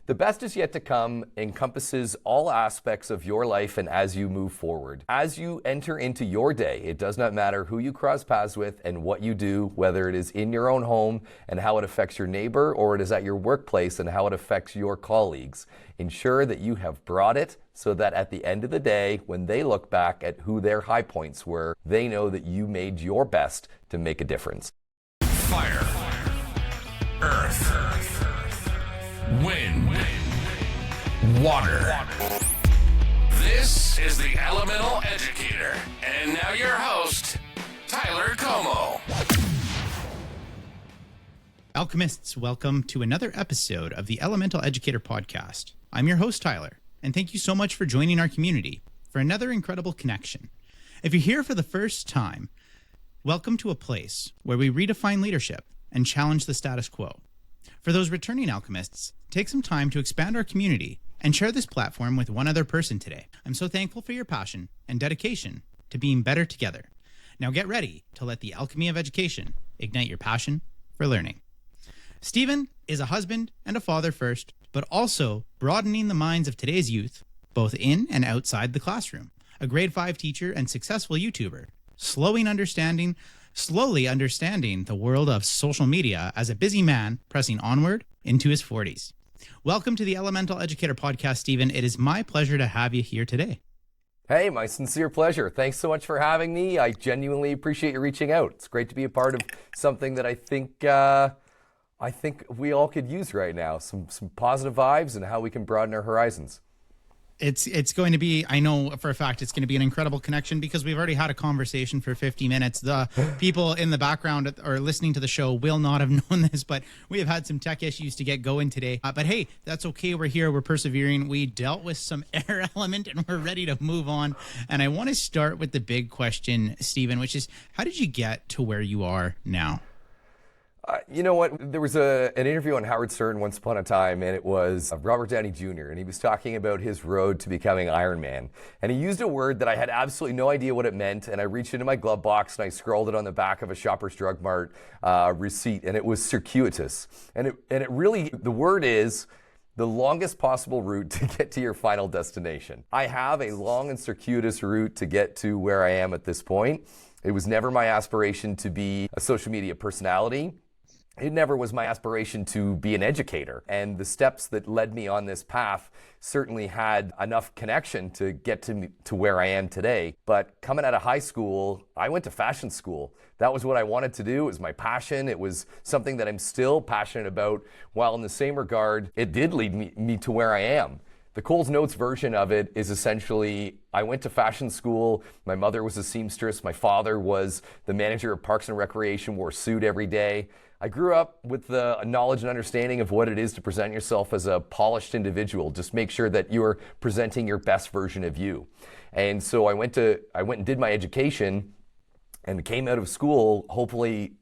The best is yet to come encompasses all aspects of your life and as you move forward. As you enter into your day, it does not matter who you cross paths with and what you do, whether it is in your own home and how it affects your neighbor, or it is at your workplace and how it affects your colleagues. Ensure that you have brought it so that at the end of the day, when they look back at who their high points were, they know that you made your best to make a difference. Fire. Earth. Wind. Water. This is the Elemental Educator. And now your host, Tyler Como. Alchemists, welcome to another episode of the Elemental Educator Podcast. I'm your host, Tyler, and thank you so much for joining our community for another incredible connection. If you're here for the first time, welcome to a place where we redefine leadership and challenge the status quo. For those returning alchemists, take some time to expand our community and share this platform with one other person today. I'm so thankful for your passion and dedication to being better together. Now get ready to let the alchemy of education ignite your passion for learning. Steven is a husband and a father first, but also broadening the minds of today's youth, both in and outside the classroom. A grade 5 teacher and successful YouTuber, slowly understanding the world of social media as a busy man pressing onward into his 40s. Welcome to the Elemental Educator Podcast, Steven. It is my pleasure to have you here today. Hey, my sincere pleasure. Thanks so much for having me. I genuinely appreciate you reaching out. It's great to be a part of something that I think we all could use right now. Some positive vibes and how we can broaden our horizons. It's going to be, I know for a fact, it's going to be an incredible connection because we've already had a conversation for 50 minutes. The people in the background or listening to the show will not have known this, but we have had some tech issues to get going today. But hey, that's okay. We're here. We're persevering. We dealt with some air element and we're ready to move on. And I want to start with the big question, Steven, which is, how did you get to where you are now? You know what? There was an interview on Howard Stern once upon a time, and it was Robert Downey Jr., and he was talking about his road to becoming Iron Man. And he used a word that I had absolutely no idea what it meant, and I reached into my glove box and I scrawled it on the back of a Shoppers Drug Mart receipt, and it was circuitous. And it really, the word is the longest possible route to get to your final destination. I have a long and circuitous route to get to where I am at this point. It was never my aspiration to be a social media personality. It never was my aspiration to be an educator, and the steps that led me on this path certainly had enough connection to get to where I am today. But coming out of high school, I went to fashion school. That was what I wanted to do. It was my passion. It was something that I'm still passionate about, while in the same regard, it did lead me to where I am. The Coles Notes version of it is essentially, I went to fashion school. My mother was a seamstress. My father was the manager of Parks and Recreation, wore a suit every day. I grew up with the knowledge and understanding of what it is to present yourself as a polished individual. Just make sure that you're presenting your best version of you. And so I went and did my education and came out of school, hopefully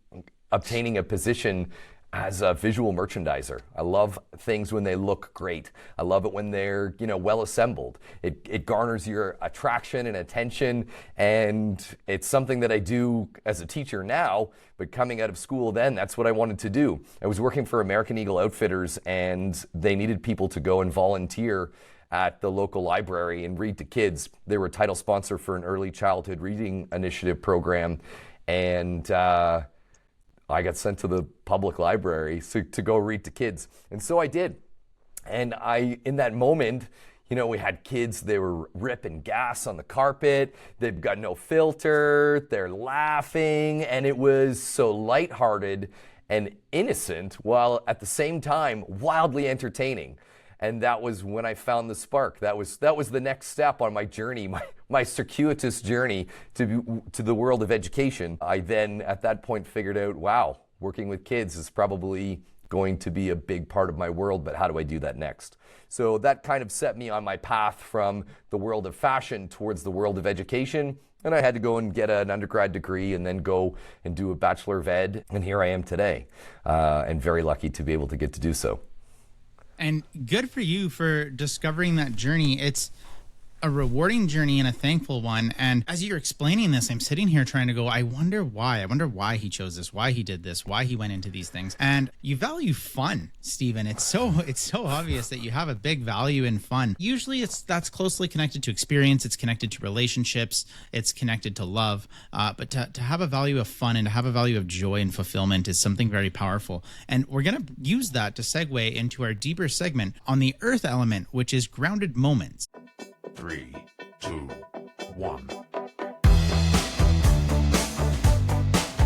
obtaining a position as a visual merchandiser. I love things when they look great. I love it when they're, well assembled. It garners your attraction and attention, and it's something that I do as a teacher now, but coming out of school then, that's what I wanted to do. I was working for American Eagle Outfitters, and they needed people to go and volunteer at the local library and read to kids. They were a title sponsor for an early childhood reading initiative program, and I got sent to the public library to go read to kids. And so I did. And in that moment, we had kids, they were ripping gas on the carpet. They've got no filter. They're laughing. And it was so lighthearted and innocent, while at the same time, wildly entertaining. And that was when I found the spark. That was the next step on my journey, my circuitous journey to the world of education. I then, at that point, figured out, wow, working with kids is probably going to be a big part of my world, but how do I do that next? So that kind of set me on my path from the world of fashion towards the world of education. And I had to go and get an undergrad degree and then go and do a Bachelor of Ed. And here I am today, and very lucky to be able to get to do so. And good for you for discovering that journey. a rewarding journey and a thankful one. And as you're explaining this, I'm sitting here trying to go, I wonder why he chose this, why he did this, why he went into these things. And you value fun, Steven. It's so obvious that you have a big value in fun. Usually that's closely connected to experience. It's connected to relationships. It's connected to love. But to have a value of fun and to have a value of joy and fulfillment is something very powerful. And we're going to use that to segue into our deeper segment on the earth element, which is grounded moments. 3, 2, 1.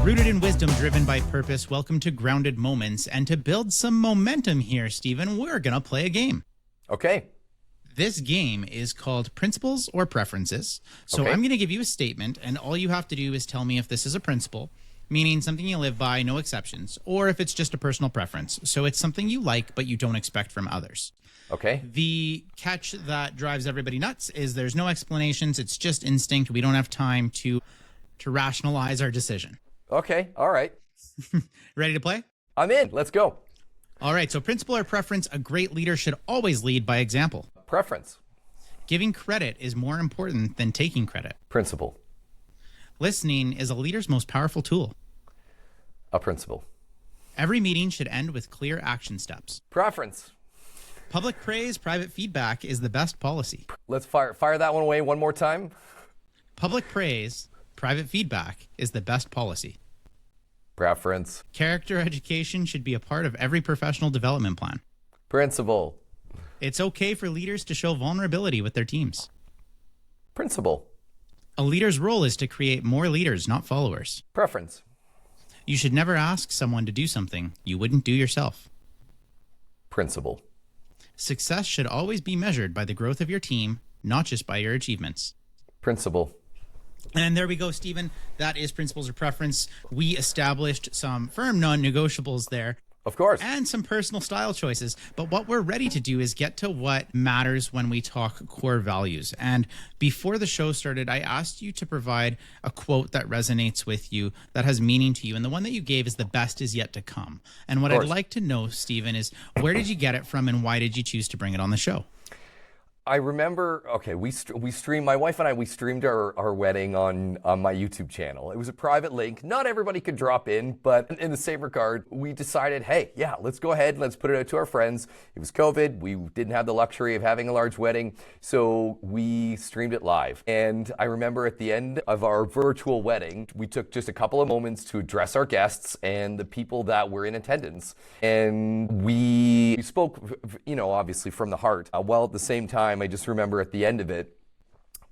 Rooted in wisdom, driven by purpose, welcome to Grounded Moments. And to build some momentum here, Steven, we're going to play a game. Okay. This game is called Principles or Preferences. So Okay. I'm going to give you a statement, and all you have to do is tell me if this is a principle, meaning something you live by, no exceptions, or if it's just a personal preference. So it's something you like, but you don't expect from others. Okay. The catch that drives everybody nuts is there's no explanations. It's just instinct. We don't have time to rationalize our decision. Okay. All right. Ready to play? I'm in. Let's go. All right. So principle or preference, a great leader should always lead by example. Preference. Giving credit is more important than taking credit. Principle. Listening is a leader's most powerful tool. A principle. Every meeting should end with clear action steps. Preference. Public praise, private feedback is the best policy. Let's fire that one away one more time. Public praise, private feedback is the best policy. Preference. Character education should be a part of every professional development plan. Principle. It's okay for leaders to show vulnerability with their teams. Principle. A leader's role is to create more leaders, not followers. Preference. You should never ask someone to do something you wouldn't do yourself. Principle. Success should always be measured by the growth of your team, not just by your achievements. Principle. And there we go, Steven. That is principles or preference. We established some firm non-negotiables there. Of course. And some personal style choices. But what we're ready to do is get to what matters when we talk core values. And before the show started, I asked you to provide a quote that resonates with you, that has meaning to you. And the one that you gave is "the best is yet to come." And what I'd like to know, Steven, is where did you get it from and why did you choose to bring it on the show? I remember, okay, we streamed, my wife and I, we streamed our wedding on my YouTube channel. It was a private link. Not everybody could drop in, but in the same regard, we decided, hey, yeah, let's go ahead and let's put it out to our friends. It was COVID. We didn't have the luxury of having a large wedding, so we streamed it live. And I remember at the end of our virtual wedding, we took just a couple of moments to address our guests and the people that were in attendance. And we spoke, obviously from the heart, while at the same time, I just remember at the end of it,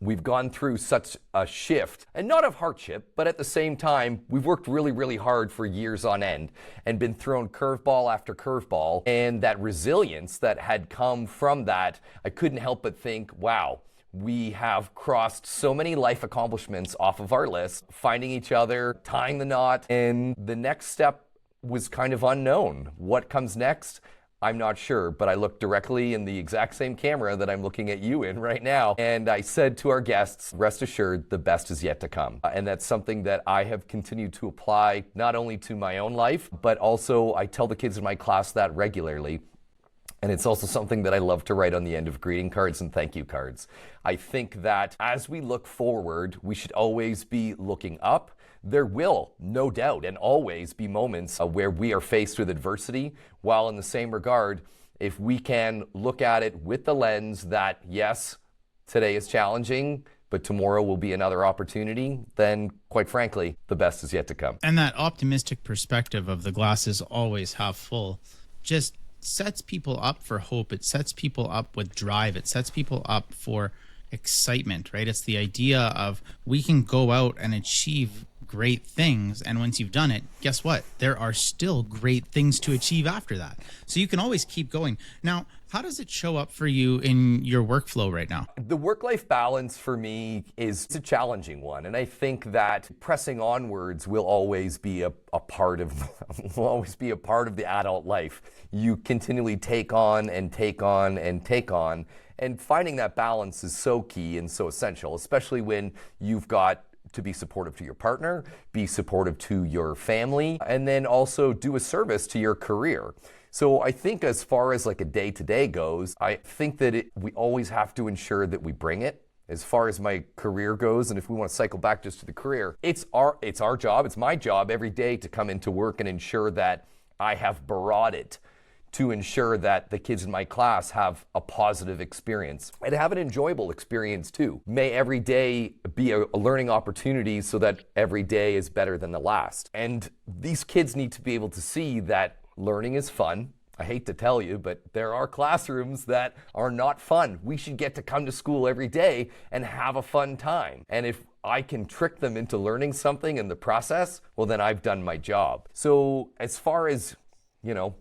we've gone through such a shift, and not of hardship, but at the same time, we've worked really, really hard for years on end and been thrown curveball after curveball. And that resilience that had come from that, I couldn't help but think, wow, we have crossed so many life accomplishments off of our list, finding each other, tying the knot, and the next step was kind of unknown. What comes next? I'm not sure, but I looked directly in the exact same camera that I'm looking at you in right now. And I said to our guests, rest assured, the best is yet to come. And that's something that I have continued to apply not only to my own life, but also I tell the kids in my class that regularly. And it's also something that I love to write on the end of greeting cards and thank you cards. I think that as we look forward, we should always be looking up. There will, no doubt, and always be moments where we are faced with adversity, while in the same regard, if we can look at it with the lens that, yes, today is challenging, but tomorrow will be another opportunity, then quite frankly, the best is yet to come. And that optimistic perspective of the glass is always half full just sets people up for hope. It sets people up with drive. It sets people up for excitement, right? It's the idea of we can go out and achieve great things, and once you've done it, guess what? There are still great things to achieve after that. So you can always keep going. Now, how does it show up for you in your workflow right now? The work-life balance for me is a challenging one, and I think that pressing onwards will always be a part of the adult life. You continually take on and take on and take on, and finding that balance is so key and so essential, especially when you've got to be supportive to your partner, be supportive to your family, and then also do a service to your career. So I think as far as like a day-to-day goes, I think that we always have to ensure that we bring it as far as my career goes, and if we want to cycle back just to the career, it's our job, it's my job every day to come into work and ensure that I have brought it to ensure that the kids in my class have a positive experience and have an enjoyable experience too. May every day be a learning opportunity so that every day is better than the last. And these kids need to be able to see that learning is fun. I hate to tell you, but there are classrooms that are not fun. We should get to come to school every day and have a fun time. And if I can trick them into learning something in the process, well, then I've done my job. So as far as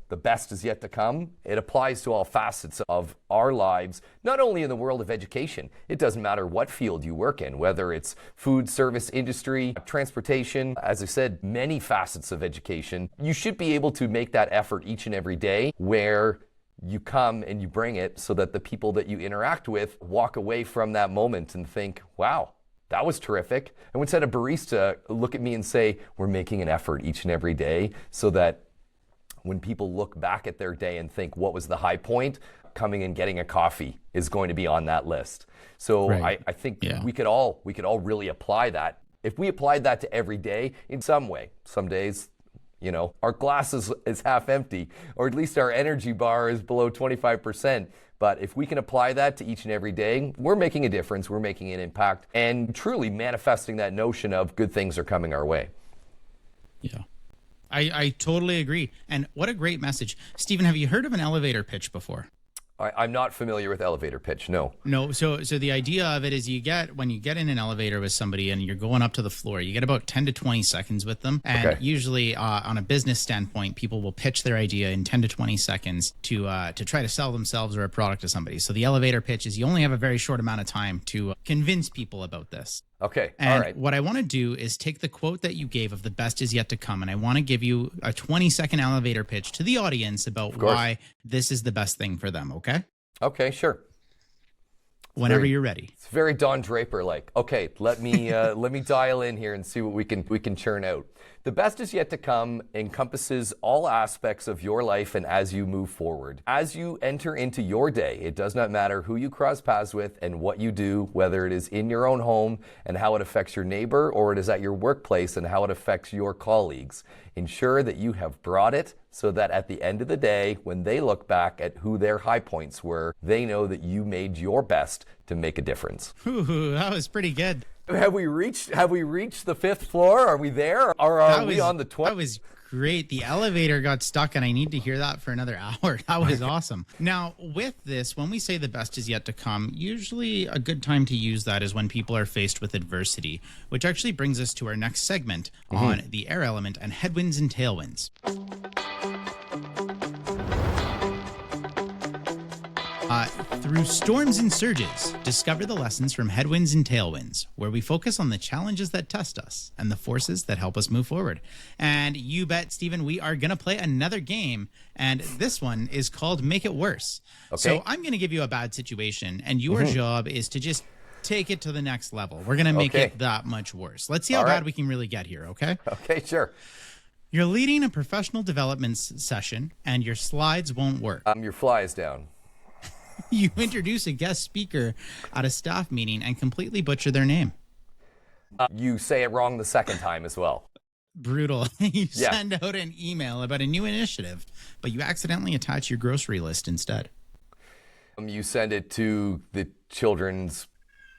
the best is yet to come, it applies to all facets of our lives, not only in the world of education. It doesn't matter what field you work in, whether it's food, service, industry, transportation. As I said, many facets of education. You should be able to make that effort each and every day where you come and you bring it so that the people that you interact with walk away from that moment and think, wow, that was terrific. And instead a barista look at me and say, we're making an effort each and every day so that when people look back at their day and think, what was the high point? Coming and getting a coffee is going to be on that list. So right. I think we could all really apply that. If we applied that to every day in some way, some days, our glass is half empty, or at least our energy bar is below 25%. But if we can apply that to each and every day, we're making a difference, we're making an impact, and truly manifesting that notion of good things are coming our way. Yeah. I totally agree. And what a great message. Steven, have you heard of an elevator pitch before? I'm not familiar with elevator pitch, no. No, so the idea of it is when you get in an elevator with somebody and you're going up to the floor, you get about 10 to 20 seconds with them. And usually on a business standpoint, people will pitch their idea in 10 to 20 seconds to try to sell themselves or a product to somebody. So the elevator pitch is you only have a very short amount of time to convince people about this. Okay, and all right. What I want to do is take the quote that you gave of the best is yet to come, and I want to give you a 20-second elevator pitch to the audience about why this is the best thing for them, okay? Okay, sure. Whenever you're ready. It's very Don Draper-like. Okay, let me dial in here and see what we can churn out. The best is yet to come encompasses all aspects of your life and as you move forward. As you enter into your day, it does not matter who you cross paths with and what you do, whether it is in your own home and how it affects your neighbor, or it is at your workplace and how it affects your colleagues. Ensure that you have brought it so that at the end of the day, when they look back at who their high points were, they know that you made your best to make a difference. Ooh, that was pretty good. Have we reached the fifth floor? Are we there? Or are we on the 20th? That was great. The elevator got stuck and I need to hear that for another hour. That was awesome. Now, with this, when we say the best is yet to come, usually a good time to use that is when people are faced with adversity, which actually brings us to our next segment on the air element and headwinds and tailwinds. Through storms and surges, discover the lessons from headwinds and tailwinds, where we focus on the challenges that test us and the forces that help us move forward. And you bet, Steven, we are going to play another game, and this one is called Make It Worse. Okay. So I'm going to give you a bad situation, and your job is to just take it to the next level. We're going to make it that much worse. Let's see how bad we can really get here, okay? Okay, sure. You're leading a professional development session, and your slides won't work. Your fly is down. You introduce a guest speaker at a staff meeting and completely butcher their name. You say it wrong the second time as well. Brutal. You send out an email about a new initiative, but you accidentally attach your grocery list instead. You send it to the children's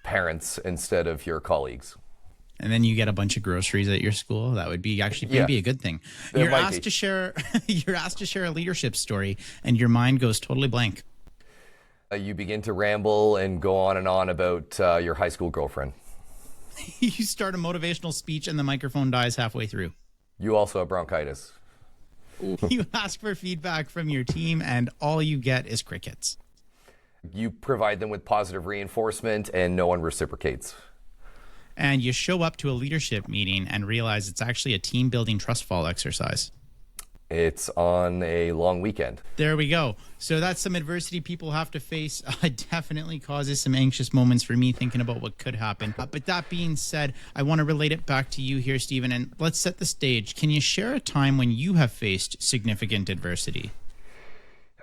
parents instead of your colleagues. And then you get a bunch of groceries at your school. That would be actually maybe a good thing. You're asked to share a leadership story, and your mind goes totally blank. You begin to ramble and go on and on about your high school girlfriend. You start a motivational speech and the microphone dies halfway through. You also have bronchitis. You ask for feedback from your team and all you get is crickets. You provide them with positive reinforcement and no one reciprocates. And you show up to a leadership meeting and realize it's actually a team building trust fall exercise. It's on a long weekend. There we go. So that's some adversity people have to face. It definitely causes some anxious moments for me thinking about what could happen. But that being said, I want to relate it back to you here, Steven, and let's set the stage. Can you share a time when you have faced significant adversity?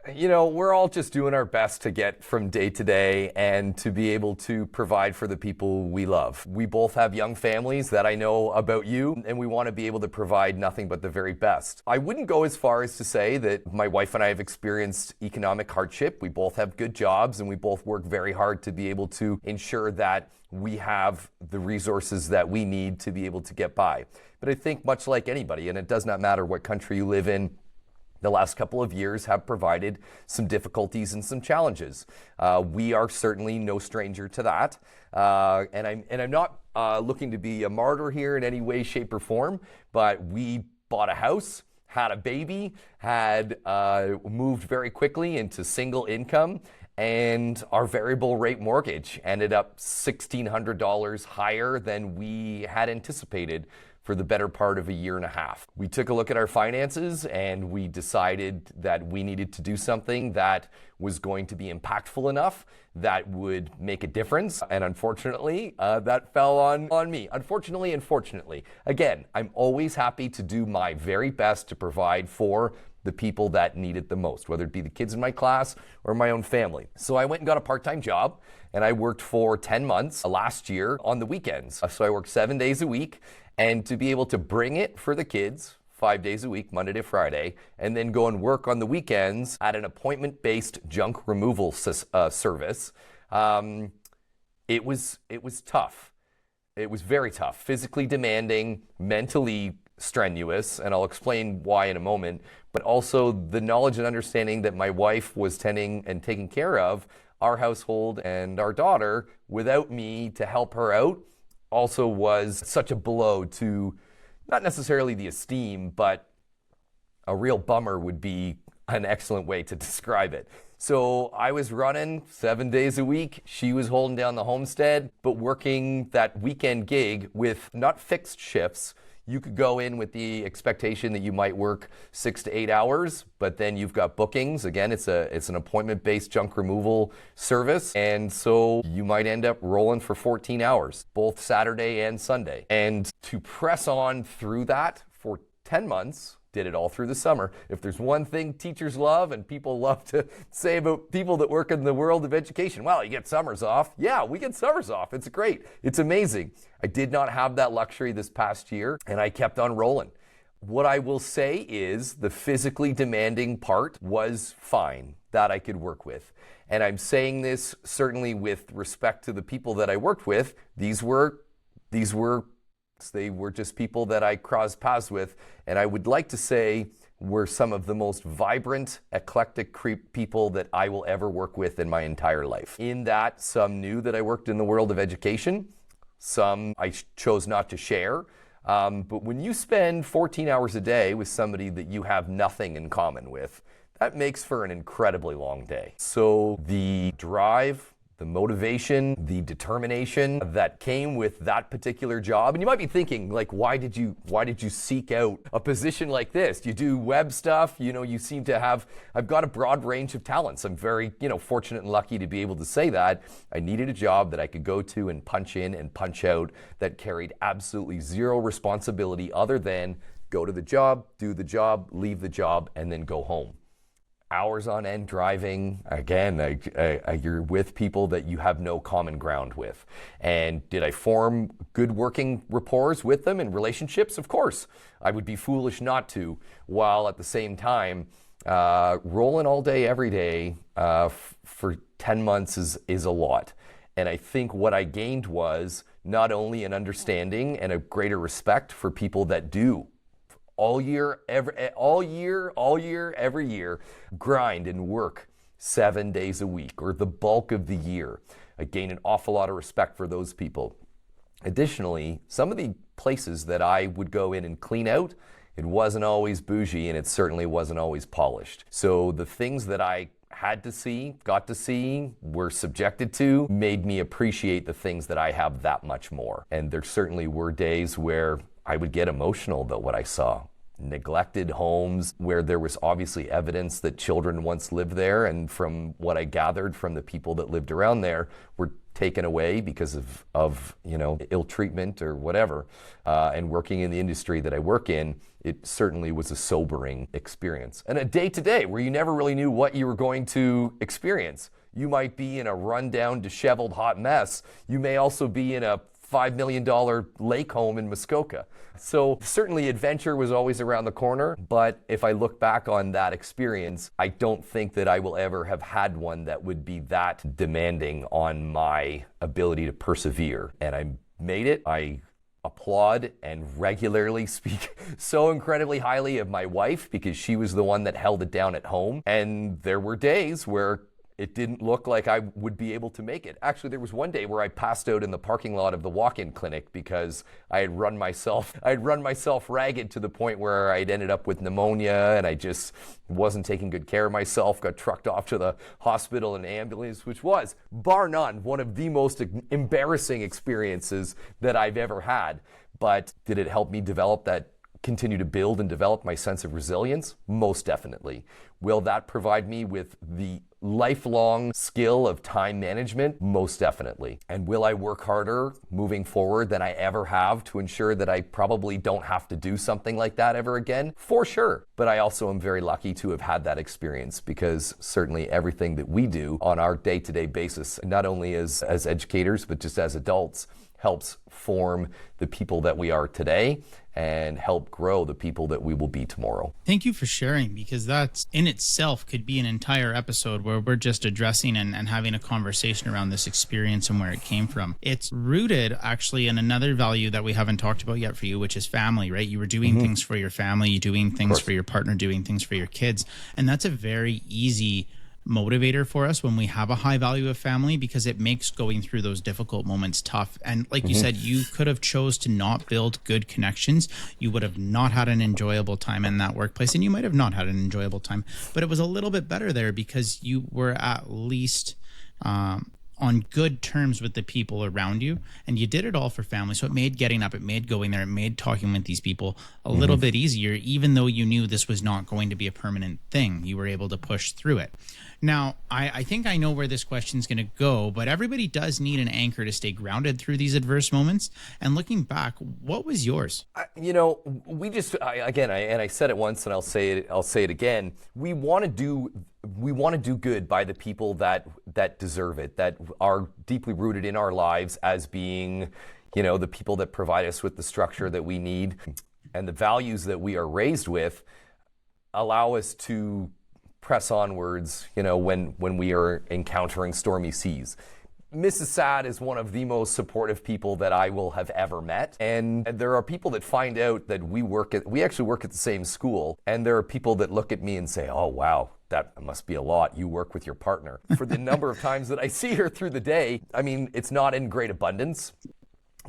We're all just doing our best to get from day to day and to be able to provide for the people we love. We both have young families that I know about you, and we want to be able to provide nothing but the very best. I wouldn't go as far as to say that my wife and I have experienced economic hardship. We both have good jobs, and we both work very hard to be able to ensure that we have the resources that we need to be able to get by. But I think much like anybody, and it does not matter what country you live in, the last couple of years have provided some difficulties and some challenges. We are certainly no stranger to that. And I'm not looking to be a martyr here in any way, shape, or form, but we bought a house, had a baby, had moved very quickly into single income, and our variable rate mortgage ended up $1,600 higher than we had anticipated for the better part of a year and a half. We took a look at our finances and we decided that we needed to do something that was going to be impactful enough that would make a difference. And unfortunately, that fell on me. Unfortunately and fortunately. Again, I'm always happy to do my very best to provide for the people that need it the most, whether it be the kids in my class or my own family. So I went and got a part-time job, and I worked for 10 months last year on the weekends. So I worked 7 days a week, and to be able to bring it for the kids 5 days a week, Monday to Friday, and then go and work on the weekends at an appointment-based junk removal service, it was tough. It was very tough, physically demanding, mentally strenuous, and I'll explain why in a moment, but also the knowledge and understanding that my wife was tending and taking care of our household and our daughter without me to help her out also was such a blow to not necessarily the esteem, but a real bummer would be an excellent way to describe it. So I was running 7 days a week. She was holding down the homestead, but working that weekend gig with not fixed shifts. You could go in with the expectation that you might work 6 to 8 hours, but then you've got bookings. Again, it's an appointment-based junk removal service, and so you might end up rolling for 14 hours, both Saturday and Sunday. And to press on through that for 10 months, did it all through the summer. If there's one thing teachers love and people love to say about people that work in the world of education, well, you get summers off. Yeah, we get summers off. It's great. It's amazing. I did not have that luxury this past year, and I kept on rolling. What I will say is the physically demanding part was fine, that I could work with. And I'm saying this certainly with respect to the people that I worked with. They were just people that I crossed paths with, and I would like to say were some of the most vibrant, eclectic people that I will ever work with in my entire life. In that, some knew that I worked in the world of education, some I chose not to share, but when you spend 14 hours a day with somebody that you have nothing in common with, that makes for an incredibly long day. So the drive, the motivation, the determination that came with that particular job. And you might be thinking, like, why did you seek out a position like this? You do web stuff, you seem to have, I've got a broad range of talents. I'm very, fortunate and lucky to be able to say that. I needed a job that I could go to and punch in and punch out that carried absolutely zero responsibility other than go to the job, do the job, leave the job, and then go home. Hours on end driving. Again, you're with people that you have no common ground with. And did I form good working rapport with them and relationships? Of course. I would be foolish not to, while at the same time, rolling all day, every day for 10 months is a lot. And I think what I gained was not only an understanding and a greater respect for people that do all year, every year, grind and work 7 days a week or the bulk of the year. I gain an awful lot of respect for those people. Additionally, some of the places that I would go in and clean out, it wasn't always bougie and it certainly wasn't always polished. So the things that I had to see, got to see, were subjected to, made me appreciate the things that I have that much more. And there certainly were days where I would get emotional about what I saw. Neglected homes where there was obviously evidence that children once lived there, and from what I gathered from the people that lived around there, were taken away because of ill treatment or whatever, and working in the industry that I work in, it certainly was a sobering experience. And a day to day where you never really knew what you were going to experience. You might be in a rundown, disheveled, hot mess. You may also be in a $5 million lake home in Muskoka. So certainly adventure was always around the corner, but if I look back on that experience, I don't think that I will ever have had one that would be that demanding on my ability to persevere. And I made it. I applaud and regularly speak so incredibly highly of my wife because she was the one that held it down at home. And there were days where it didn't look like I would be able to make it. Actually, there was one day where I passed out in the parking lot of the walk-in clinic because I had run myself ragged to the point where I'd ended up with pneumonia and I just wasn't taking good care of myself, got trucked off to the hospital in an ambulance, which was, bar none, one of the most embarrassing experiences that I've ever had. But did it help me continue to build and develop my sense of resilience? Most definitely. Will that provide me with the lifelong skill of time management? Most definitely. And will I work harder moving forward than I ever have to ensure that I probably don't have to do something like that ever again? For sure. But I also am very lucky to have had that experience because certainly everything that we do on our day-to-day basis, not only as educators, but just as adults, helps form the people that we are today and help grow the people that we will be tomorrow. Thank you for sharing, because that in itself could be an entire episode where we're just addressing and having a conversation around this experience and where it came from. It's rooted actually in another value that we haven't talked about yet for you, which is family, right? You were doing things for your family, you doing things for your partner, doing things for your kids. And that's a very easy motivator for us when we have a high value of family, because it makes going through those difficult moments tough. And like you said, you could have chose to not build good connections. You would have not had an enjoyable time in that workplace, and you might have not had an enjoyable time, but it was a little bit better there because you were at least on good terms with the people around you, and you did it all for family. So it made getting up, it made going there, it made talking with these people a little bit easier, even though you knew this was not going to be a permanent thing. You were able to push through it. Now, I think I know where this question's going to go, but everybody does need an anchor to stay grounded through these adverse moments. And looking back, what was yours? I said it once, and I'll say it again. We want to do good by the people that deserve it, that are deeply rooted in our lives as being, the people that provide us with the structure that we need, and the values that we are raised with allow us to press onwards, when we are encountering stormy seas. Mrs. Saad is one of the most supportive people that I will have ever met. And there are people that find out that we actually work at the same school. And there are people that look at me and say, oh, wow, that must be a lot. You work with your partner. For the number of times that I see her through the day, it's not in great abundance.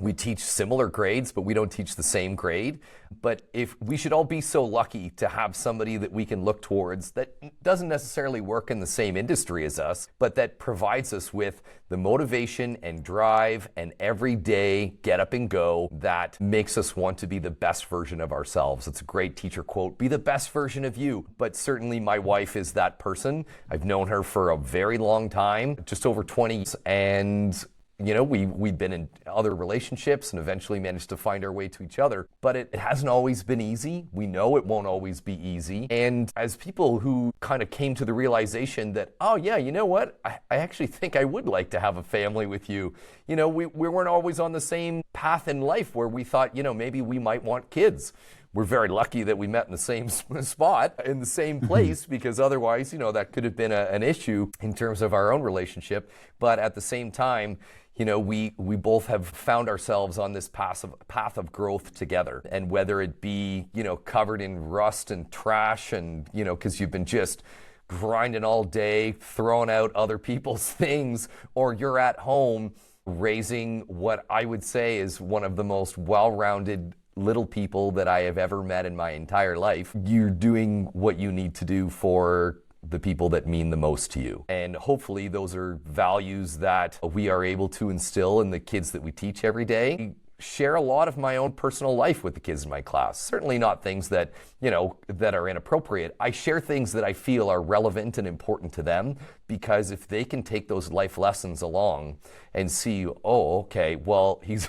We teach similar grades, but we don't teach the same grade. But if we should all be so lucky to have somebody that we can look towards that doesn't necessarily work in the same industry as us, but that provides us with the motivation and drive and everyday get up and go that makes us want to be the best version of ourselves. It's a great teacher quote, be the best version of you. But certainly my wife is that person. I've known her for a very long time, just over 20 years, and we've been in other relationships and eventually managed to find our way to each other, but it hasn't always been easy. We know it won't always be easy. And as people who kind of came to the realization that, oh yeah, you know what? I actually think I would like to have a family with you. We weren't always on the same path in life where we thought, maybe we might want kids. We're very lucky that we met in the same spot, in the same place, because otherwise, that could have been an issue in terms of our own relationship. But at the same time, we both have found ourselves on this path of growth together. And whether it be, covered in rust and trash and, because you've been just grinding all day, throwing out other people's things, or you're at home raising what I would say is one of the most well-rounded little people that I have ever met in my entire life. You're doing what you need to do for the people that mean the most to you. And hopefully those are values that we are able to instill in the kids that we teach every day. share a lot of my own personal life with the kids in my class. Certainly not things that, that are inappropriate. I share things that I feel are relevant and important to them, because if they can take those life lessons along and see, oh, okay, well, he's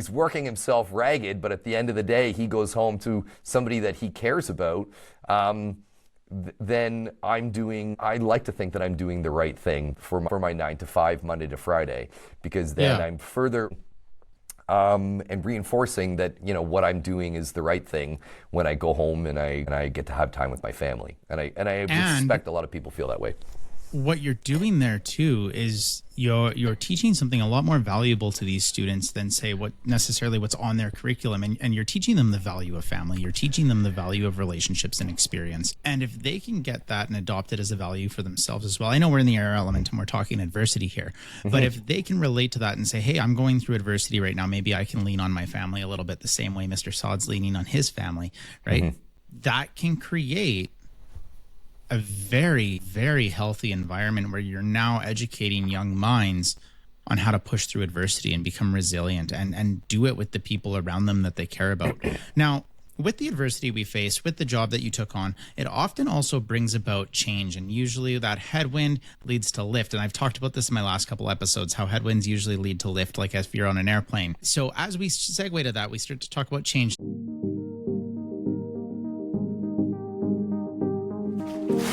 working himself ragged, but at the end of the day, he goes home to somebody that he cares about, then I like to think that I'm doing the right thing for my 9 to 5, Monday to Friday, because then I'm further and reinforcing that, what I'm doing is the right thing when I go home and I get to have time with my family. And I suspect a lot of people feel that way. What you're doing there too is you're teaching something a lot more valuable to these students than say what's on their curriculum, and you're teaching them the value of family, you're teaching them the value of relationships and experience. And if they can get that and adopt it as a value for themselves as well, I know we're in the air element and we're talking adversity here, but if they can relate to that and say, hey, I'm going through adversity right now, maybe I can lean on my family a little bit the same way Mr. Saad's leaning on his family, right? That can create a very, very healthy environment where you're now educating young minds on how to push through adversity and become resilient and do it with the people around them that they care about. Now, with the adversity we face, with the job that you took on, it often also brings about change. And usually that headwind leads to lift. And I've talked about this in my last couple episodes, how headwinds usually lead to lift, like if you're on an airplane. So as we segue to that, we start to talk about change.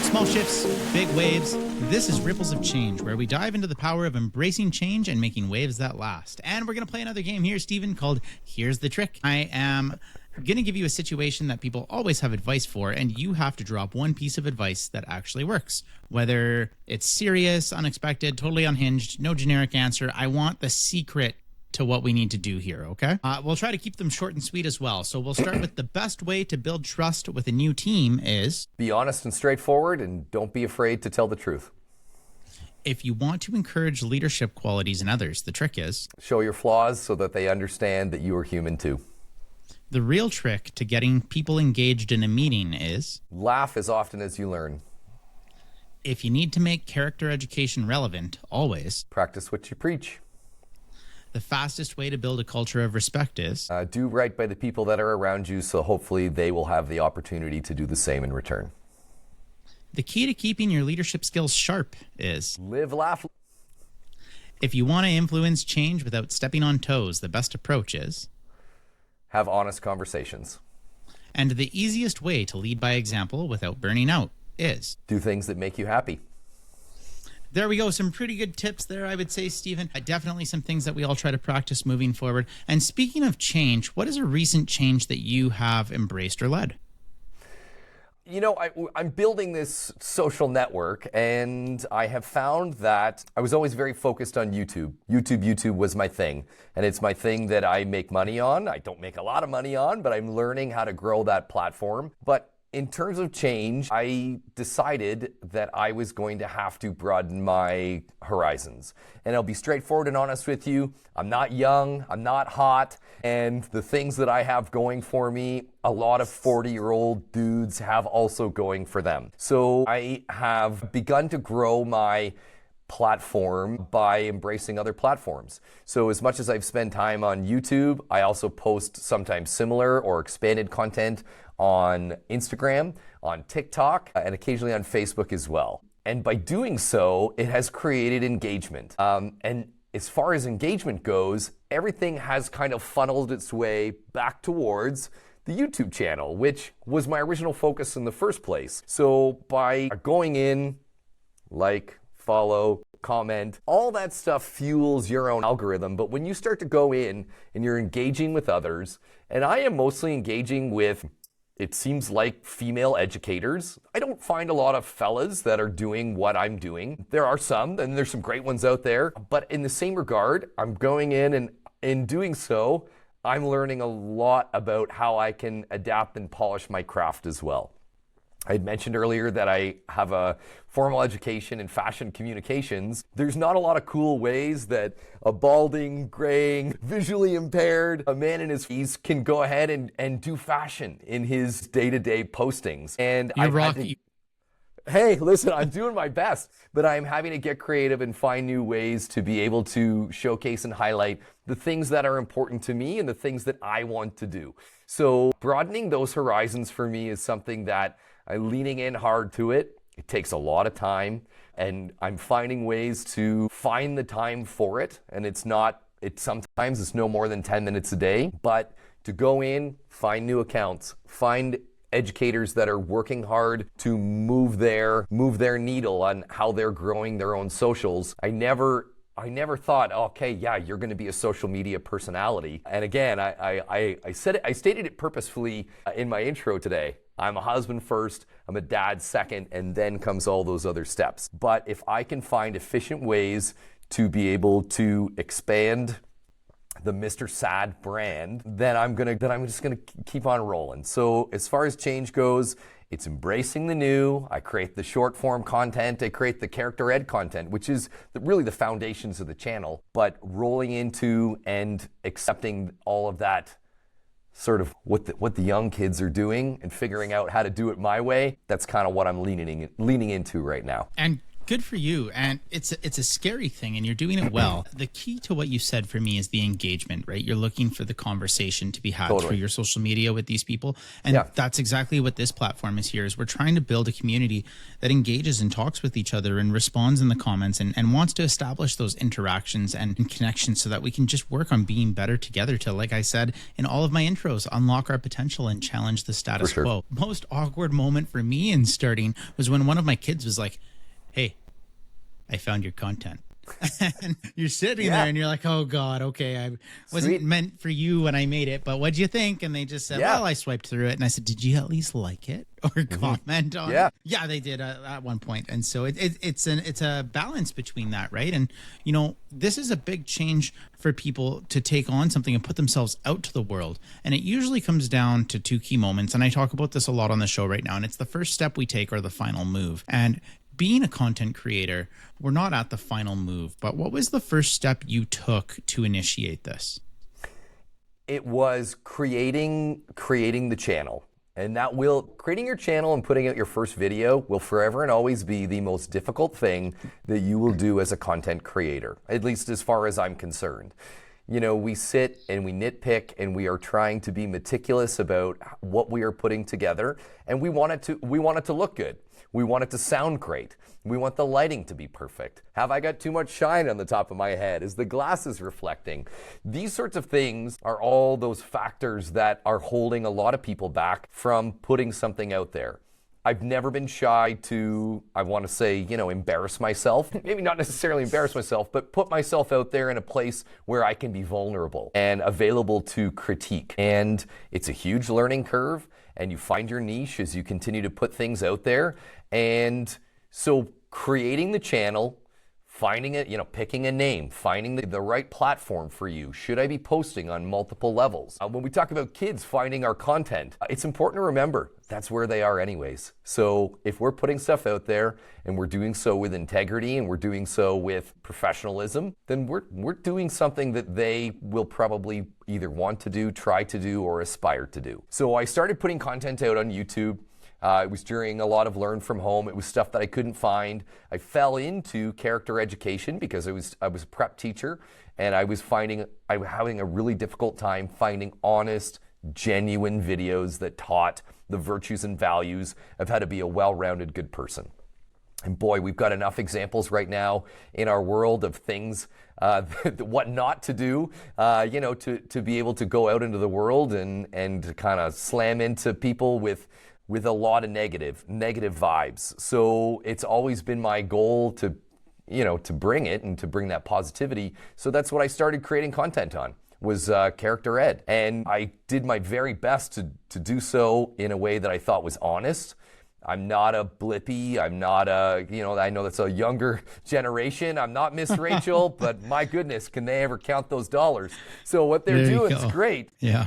Small shifts, big waves. This is Ripples of Change, where we dive into the power of embracing change and making waves that last. And we're going to play another game here, Steven, called Here's the Trick. I am going to give you a situation that people always have advice for, and you have to drop one piece of advice that actually works. Whether it's serious, unexpected, totally unhinged, no generic answer. I want the secret to what we need to do here, okay? We'll try to keep them short and sweet as well. So we'll start with the best way to build trust with a new team is... Be honest and straightforward, and don't be afraid to tell the truth. If you want to encourage leadership qualities in others, the trick is... Show your flaws so that they understand that you are human too. The real trick to getting people engaged in a meeting is... Laugh as often as you learn. If you need to make character education relevant, always... Practice what you preach. The fastest way to build a culture of respect is... do right by the people that are around you, so hopefully they will have the opportunity to do the same in return. The key to keeping your leadership skills sharp is... Live, laugh. If you want to influence change without stepping on toes, the best approach is... Have honest conversations. And the easiest way to lead by example without burning out is... Do things that make you happy. There we go. Some pretty good tips there, I would say, Steven. Definitely some things that we all try to practice moving forward. And speaking of change, what is a recent change that you have embraced or led? I'm building this social network, and I have found that I was always very focused on YouTube. YouTube was my thing, and it's my thing that I make money on. I don't make a lot of money on, but I'm learning how to grow that platform. But in terms of change, I decided that I was going to have to broaden my horizons. And I'll be straightforward and honest with you. I'm not young, I'm not hot, and the things that I have going for me, a lot of 40-year-old dudes have also going for them. So I have begun to grow my platform by embracing other platforms. So as much as I've spent time on YouTube, I also post sometimes similar or expanded content on Instagram, on TikTok, and occasionally on Facebook as well. And by doing so, it has created engagement. And as far as engagement goes, everything has kind of funneled its way back towards the YouTube channel, which was my original focus in the first place. So by going in, like, follow, comment, all that stuff fuels your own algorithm. But when you start to go in and you're engaging with others, and I am mostly engaging with, it seems like, female educators. I don't find a lot of fellas that are doing what I'm doing. There are some, and there's some great ones out there. But in the same regard, I'm going in, and in doing so, I'm learning a lot about how I can adapt and polish my craft as well. I had mentioned earlier that I have a formal education in fashion communications. There's not a lot of cool ways that a balding, graying, visually impaired, a man in his 50s can go ahead and do fashion in his day-to-day postings. And Hey, listen, I'm doing my best, but I'm having to get creative and find new ways to be able to showcase and highlight the things that are important to me and the things that I want to do. So broadening those horizons for me is something that I'm leaning in hard to it. It takes a lot of time, and I'm finding ways to find the time for it. And sometimes it's no more than 10 minutes a day, but to go in, find new accounts, find educators that are working hard to move their needle on how they're growing their own socials. I never thought, okay, yeah, you're going to be a social media personality. And again, I stated it purposefully in my intro today. I'm a husband first, I'm a dad second, and then comes all those other steps. But if I can find efficient ways to be able to expand the Mr. Saad brand, then I'm just gonna keep on rolling. So as far as change goes, it's embracing the new. I create the short form content. I create the character ed content, which is really the foundations of the channel. But rolling into and accepting all of that, sort of what the young kids are doing and figuring out how to do it my way. That's kind of what I'm leaning into right now. And good for you. And it's a scary thing, and you're doing it well. The key to what you said for me is the engagement, right? You're looking for the conversation to be had through your social media with these people. And that's exactly what this platform is here, is we're trying to build a community that engages and talks with each other and responds in the comments and wants to establish those interactions and connections so that we can just work on being better together to, like I said in all of my intros, unlock our potential and challenge the status quo. Most awkward moment for me in starting was when one of my kids was like, "Hey, I found your content." And you're sitting there and you're like, oh God, okay, I wasn't meant for you when I made it, but what'd you think? And they just said, well, I swiped through it. And I said, did you at least like it or comment on it? Yeah, they did at one point. And so it's a balance between that, right? And you know, this is a big change for people to take on something and put themselves out to the world. And it usually comes down to two key moments. And I talk about this a lot on the show right now. And it's the first step we take or the final move. And being a content creator, we're not at the final move, but what was the first step you took to initiate this? It was creating the channel. And creating your channel and putting out your first video will forever and always be the most difficult thing that you will do as a content creator, at least as far as I'm concerned. You know, we sit and we nitpick and we are trying to be meticulous about what we are putting together, and we want it to look good. We want it to sound great. We want the lighting to be perfect. Have I got too much shine on the top of my head? Is the glasses reflecting? These sorts of things are all those factors that are holding a lot of people back from putting something out there. I've never been shy to, I want to say, embarrass myself. Maybe not necessarily embarrass myself, but put myself out there in a place where I can be vulnerable and available to critique. And it's a huge learning curve, and you find your niche as you continue to put things out there. And so creating the channel, finding it, picking a name, finding the right platform for you. Should I be posting on multiple levels? When we talk about kids finding our content, it's important to remember that's where they are anyways. So if we're putting stuff out there and we're doing so with integrity and we're doing so with professionalism, then we're doing something that they will probably either want to do, try to do, or aspire to do. So I started putting content out on YouTube. It was during a lot of learn from home. It was stuff that I couldn't find. I fell into character education because I was a prep teacher, and I was having a really difficult time finding honest, genuine videos that taught the virtues and values of how to be a well-rounded good person. And boy, we've got enough examples right now in our world of things, what not to do, to be able to go out into the world and kind of slam into people with a lot of negative vibes. So it's always been my goal to bring it and to bring that positivity. So that's what I started creating content on, was character ed. And I did my very best to do so in a way that I thought was honest. I'm not a Blippi. I'm not I know that's a younger generation. I'm not Miss Rachel, but my goodness, can they ever count those dollars? So what they're doing is great. Yeah.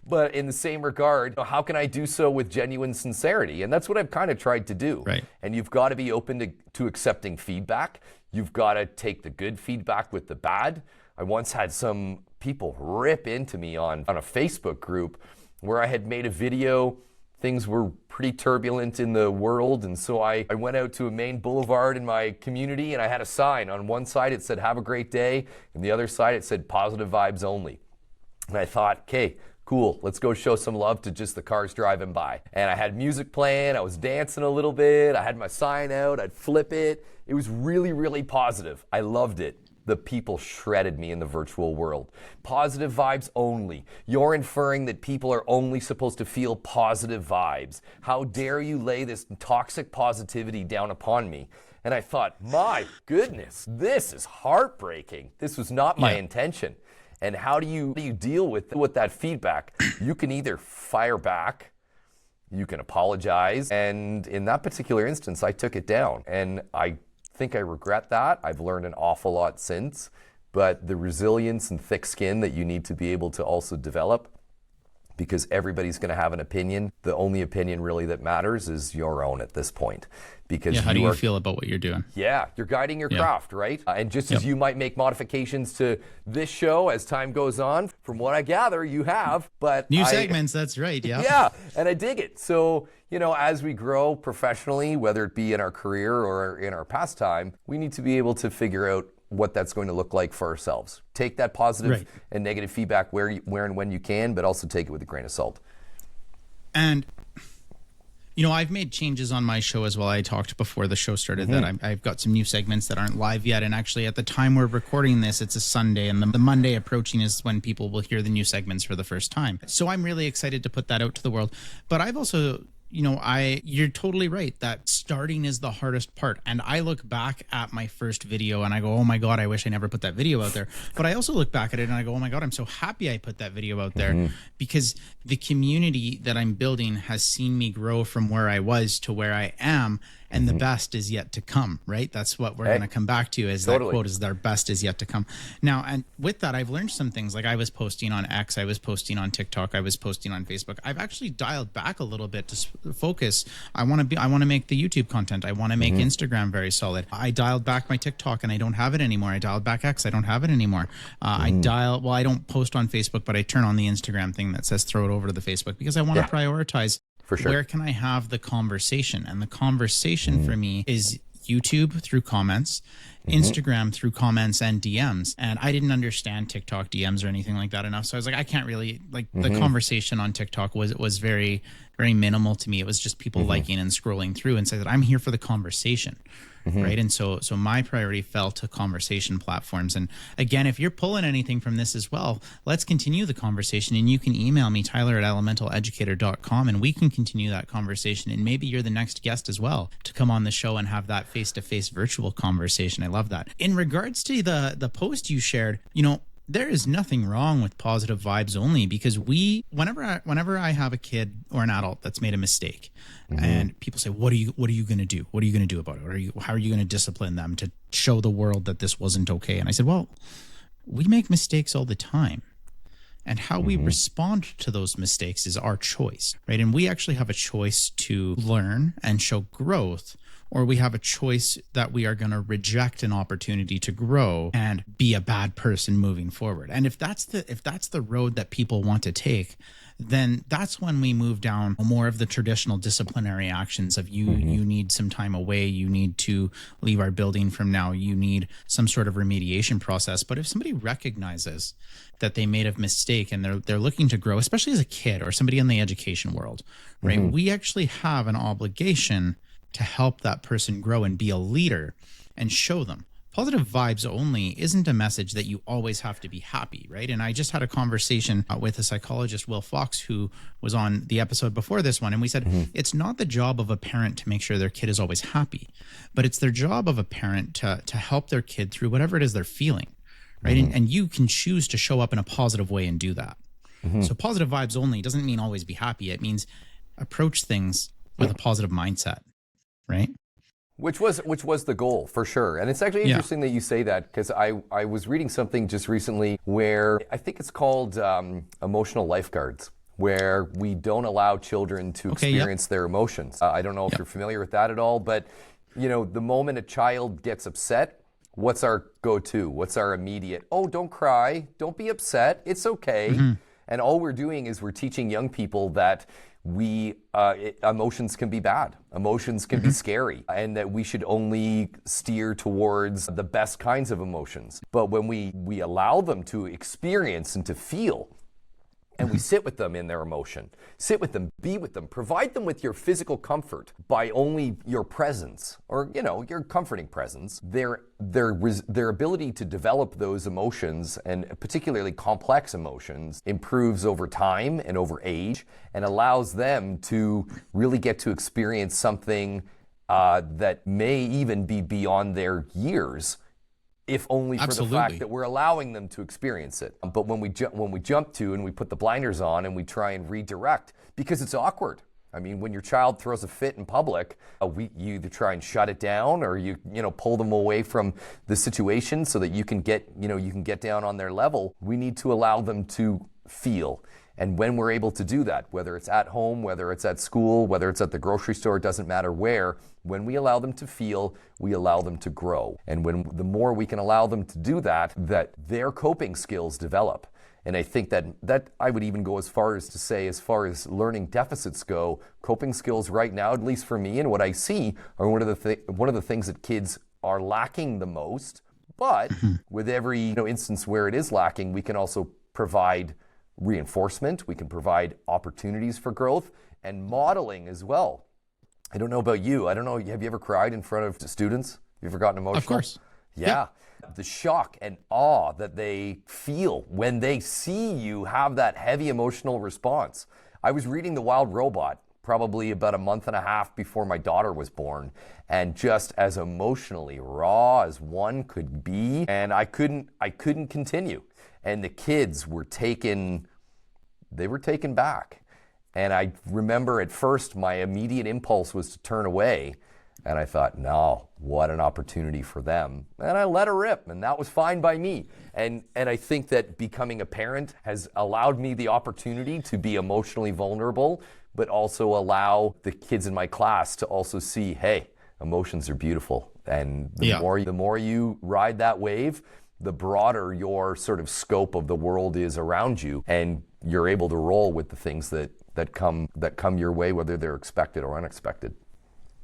But in the same regard, how can I do so with genuine sincerity? And that's what I've kind of tried to do. Right. And you've got to be open to accepting feedback. You've got to take the good feedback with the bad. I once had some people rip into me on a Facebook group where I had made a video things were pretty turbulent in the world. And so I went out to a main boulevard in my community, and I had a sign. On one side it said, "Have a great day," and the other side it said, "Positive vibes only." And I thought, okay, cool, let's go show some love to just the cars driving by. And I had music playing, I was dancing a little bit, I had my sign out, I'd flip it. It was really, really positive. I loved it. The people shredded me in the virtual world. Positive vibes only. You're inferring that people are only supposed to feel positive vibes. How dare you lay this toxic positivity down upon me? And I thought, my goodness, this is heartbreaking. This was not my intention. And how do you deal with that feedback? You can either fire back, you can apologize, and in that particular instance, I took it down. And I think I regret that. I've learned an awful lot since, but the resilience and thick skin that you need to be able to also develop, because everybody's going to have an opinion. The only opinion really that matters is your own at this point. Because how do you feel about what you're doing? Yeah, you're guiding your craft, right? And just as you might make modifications to this show as time goes on, from what I gather, you have, but new segments, that's right, yeah. Yeah, and I dig it. So, as we grow professionally, whether it be in our career or in our pastime, we need to be able to figure out what that's going to look like for ourselves. Take that positive and negative feedback where and when you can, but also take it with a grain of salt. And I've made changes on my show as well. I talked before the show started that I've got some new segments that aren't live yet. And actually, at the time we're recording this, it's a Sunday, and the Monday approaching is when people will hear the new segments for the first time. So I'm really excited to put that out to the world. But I've also, you're totally right that starting is the hardest part. And I look back at my first video and I go, oh my God, I wish I never put that video out there. But I also look back at it and I go, oh my God, I'm so happy I put that video out there, because the community that I'm building has seen me grow from where I was to where I am. And the best is yet to come, right? That's what we're going to come back to, is that quote is their best is yet to come. Now, and with that, I've learned some things. Like I was posting on X, I was posting on TikTok, I was posting on Facebook. I've actually dialed back a little bit to focus. I want to make the YouTube content. I want to make Instagram very solid. I dialed back my TikTok and I don't have it anymore. I dialed back X, I don't have it anymore. I don't post on Facebook, but I turn on the Instagram thing that says throw it over to the Facebook, because I want to prioritize. For sure. Where can I have the conversation? And the conversation for me is YouTube through comments, Instagram through comments and DMs. And I didn't understand TikTok DMs or anything like that enough. So I was like, I can't really, the conversation on TikTok was very, very minimal to me. It was just people liking and scrolling through, and say that I'm here for the conversation. Right. And so my priority fell to conversation platforms. And again, if you're pulling anything from this as well, let's continue the conversation. And you can email me, Tyler@elementaleducator.com, and we can continue that conversation. And maybe you're the next guest as well to come on the show and have that face-to-face virtual conversation. I love that. In regards to the post you shared, there is nothing wrong with positive vibes only, because whenever I have a kid or an adult that's made a mistake, and people say, what are you going to do? What are you going to do about it? How are you going to discipline them to show the world that this wasn't okay? And I said, well, we make mistakes all the time. And how we respond to those mistakes is our choice, right? And we actually have a choice to learn and show growth, or we have a choice that we are going to reject an opportunity to grow and be a bad person moving forward. And if that's the road that people want to take, then that's when we move down more of the traditional disciplinary actions of you need some time away, you need to leave our building from now, you need some sort of remediation process. But if somebody recognizes that they made a mistake and they're looking to grow, especially as a kid or somebody in the education world, right? We actually have an obligation to help that person grow and be a leader and show them. Positive vibes only isn't a message that you always have to be happy, right? And I just had a conversation with a psychologist, Will Fox, who was on the episode before this one. And we said, it's not the job of a parent to make sure their kid is always happy, but it's their job of a parent to help their kid through whatever it is they're feeling, right? And you can choose to show up in a positive way and do that. So positive vibes only doesn't mean always be happy. It means approach things with a positive mindset, right? Which was the goal, for sure. And it's actually interesting that you say that, because I was reading something just recently where I think it's called emotional lifeguards, where we don't allow children to experience their emotions. I don't know if you're familiar with that at all, but the moment a child gets upset, what's our go-to? What's our immediate, oh, don't cry, don't be upset, it's okay. And all we're doing is we're teaching young people that emotions can be bad, emotions can be scary, and that we should only steer towards the best kinds of emotions. But when we allow them to experience and to feel, and we sit with them in their emotion, sit with them, be with them, provide them with your physical comfort by only your presence, or your comforting presence, their ability to develop those emotions, and particularly complex emotions, improves over time and over age, and allows them to really get to experience something that may even be beyond their years, if only for the fact that we're allowing them to experience it. But when we jump to and we put the blinders on and we try and redirect, because it's awkward. I mean, when your child throws a fit in public, you either try and shut it down, or you pull them away from the situation so that you can get down on their level. We need to allow them to feel. And when we're able to do that, whether it's at home, whether it's at school, whether it's at the grocery store, it doesn't matter where, when we allow them to feel, we allow them to grow. And the more we can allow them to do that their coping skills develop. And I think that I would even go as far as to say, as far as learning deficits go, coping skills right now, at least for me and what I see, are one of the things that kids are lacking the most. But with every instance where it is lacking, we can also provide reinforcement, we can provide opportunities for growth, and modeling as well. I don't know about you. I don't know, have you ever cried in front of students? Have you ever gotten emotional? Of course. Yeah. The shock and awe that they feel when they see you have that heavy emotional response. I was reading The Wild Robot probably about a month and a half before my daughter was born, and just as emotionally raw as one could be, and I couldn't continue. And the kids were taken back. And I remember at first my immediate impulse was to turn away. And I thought, no, what an opportunity for them. And I let her rip, and that was fine by me. And I think that becoming a parent has allowed me the opportunity to be emotionally vulnerable, but also allow the kids in my class to also see, hey, emotions are beautiful. And the more you ride that wave, the broader your sort of scope of the world is around you, and you're able to roll with the things that come your way, whether they're expected or unexpected.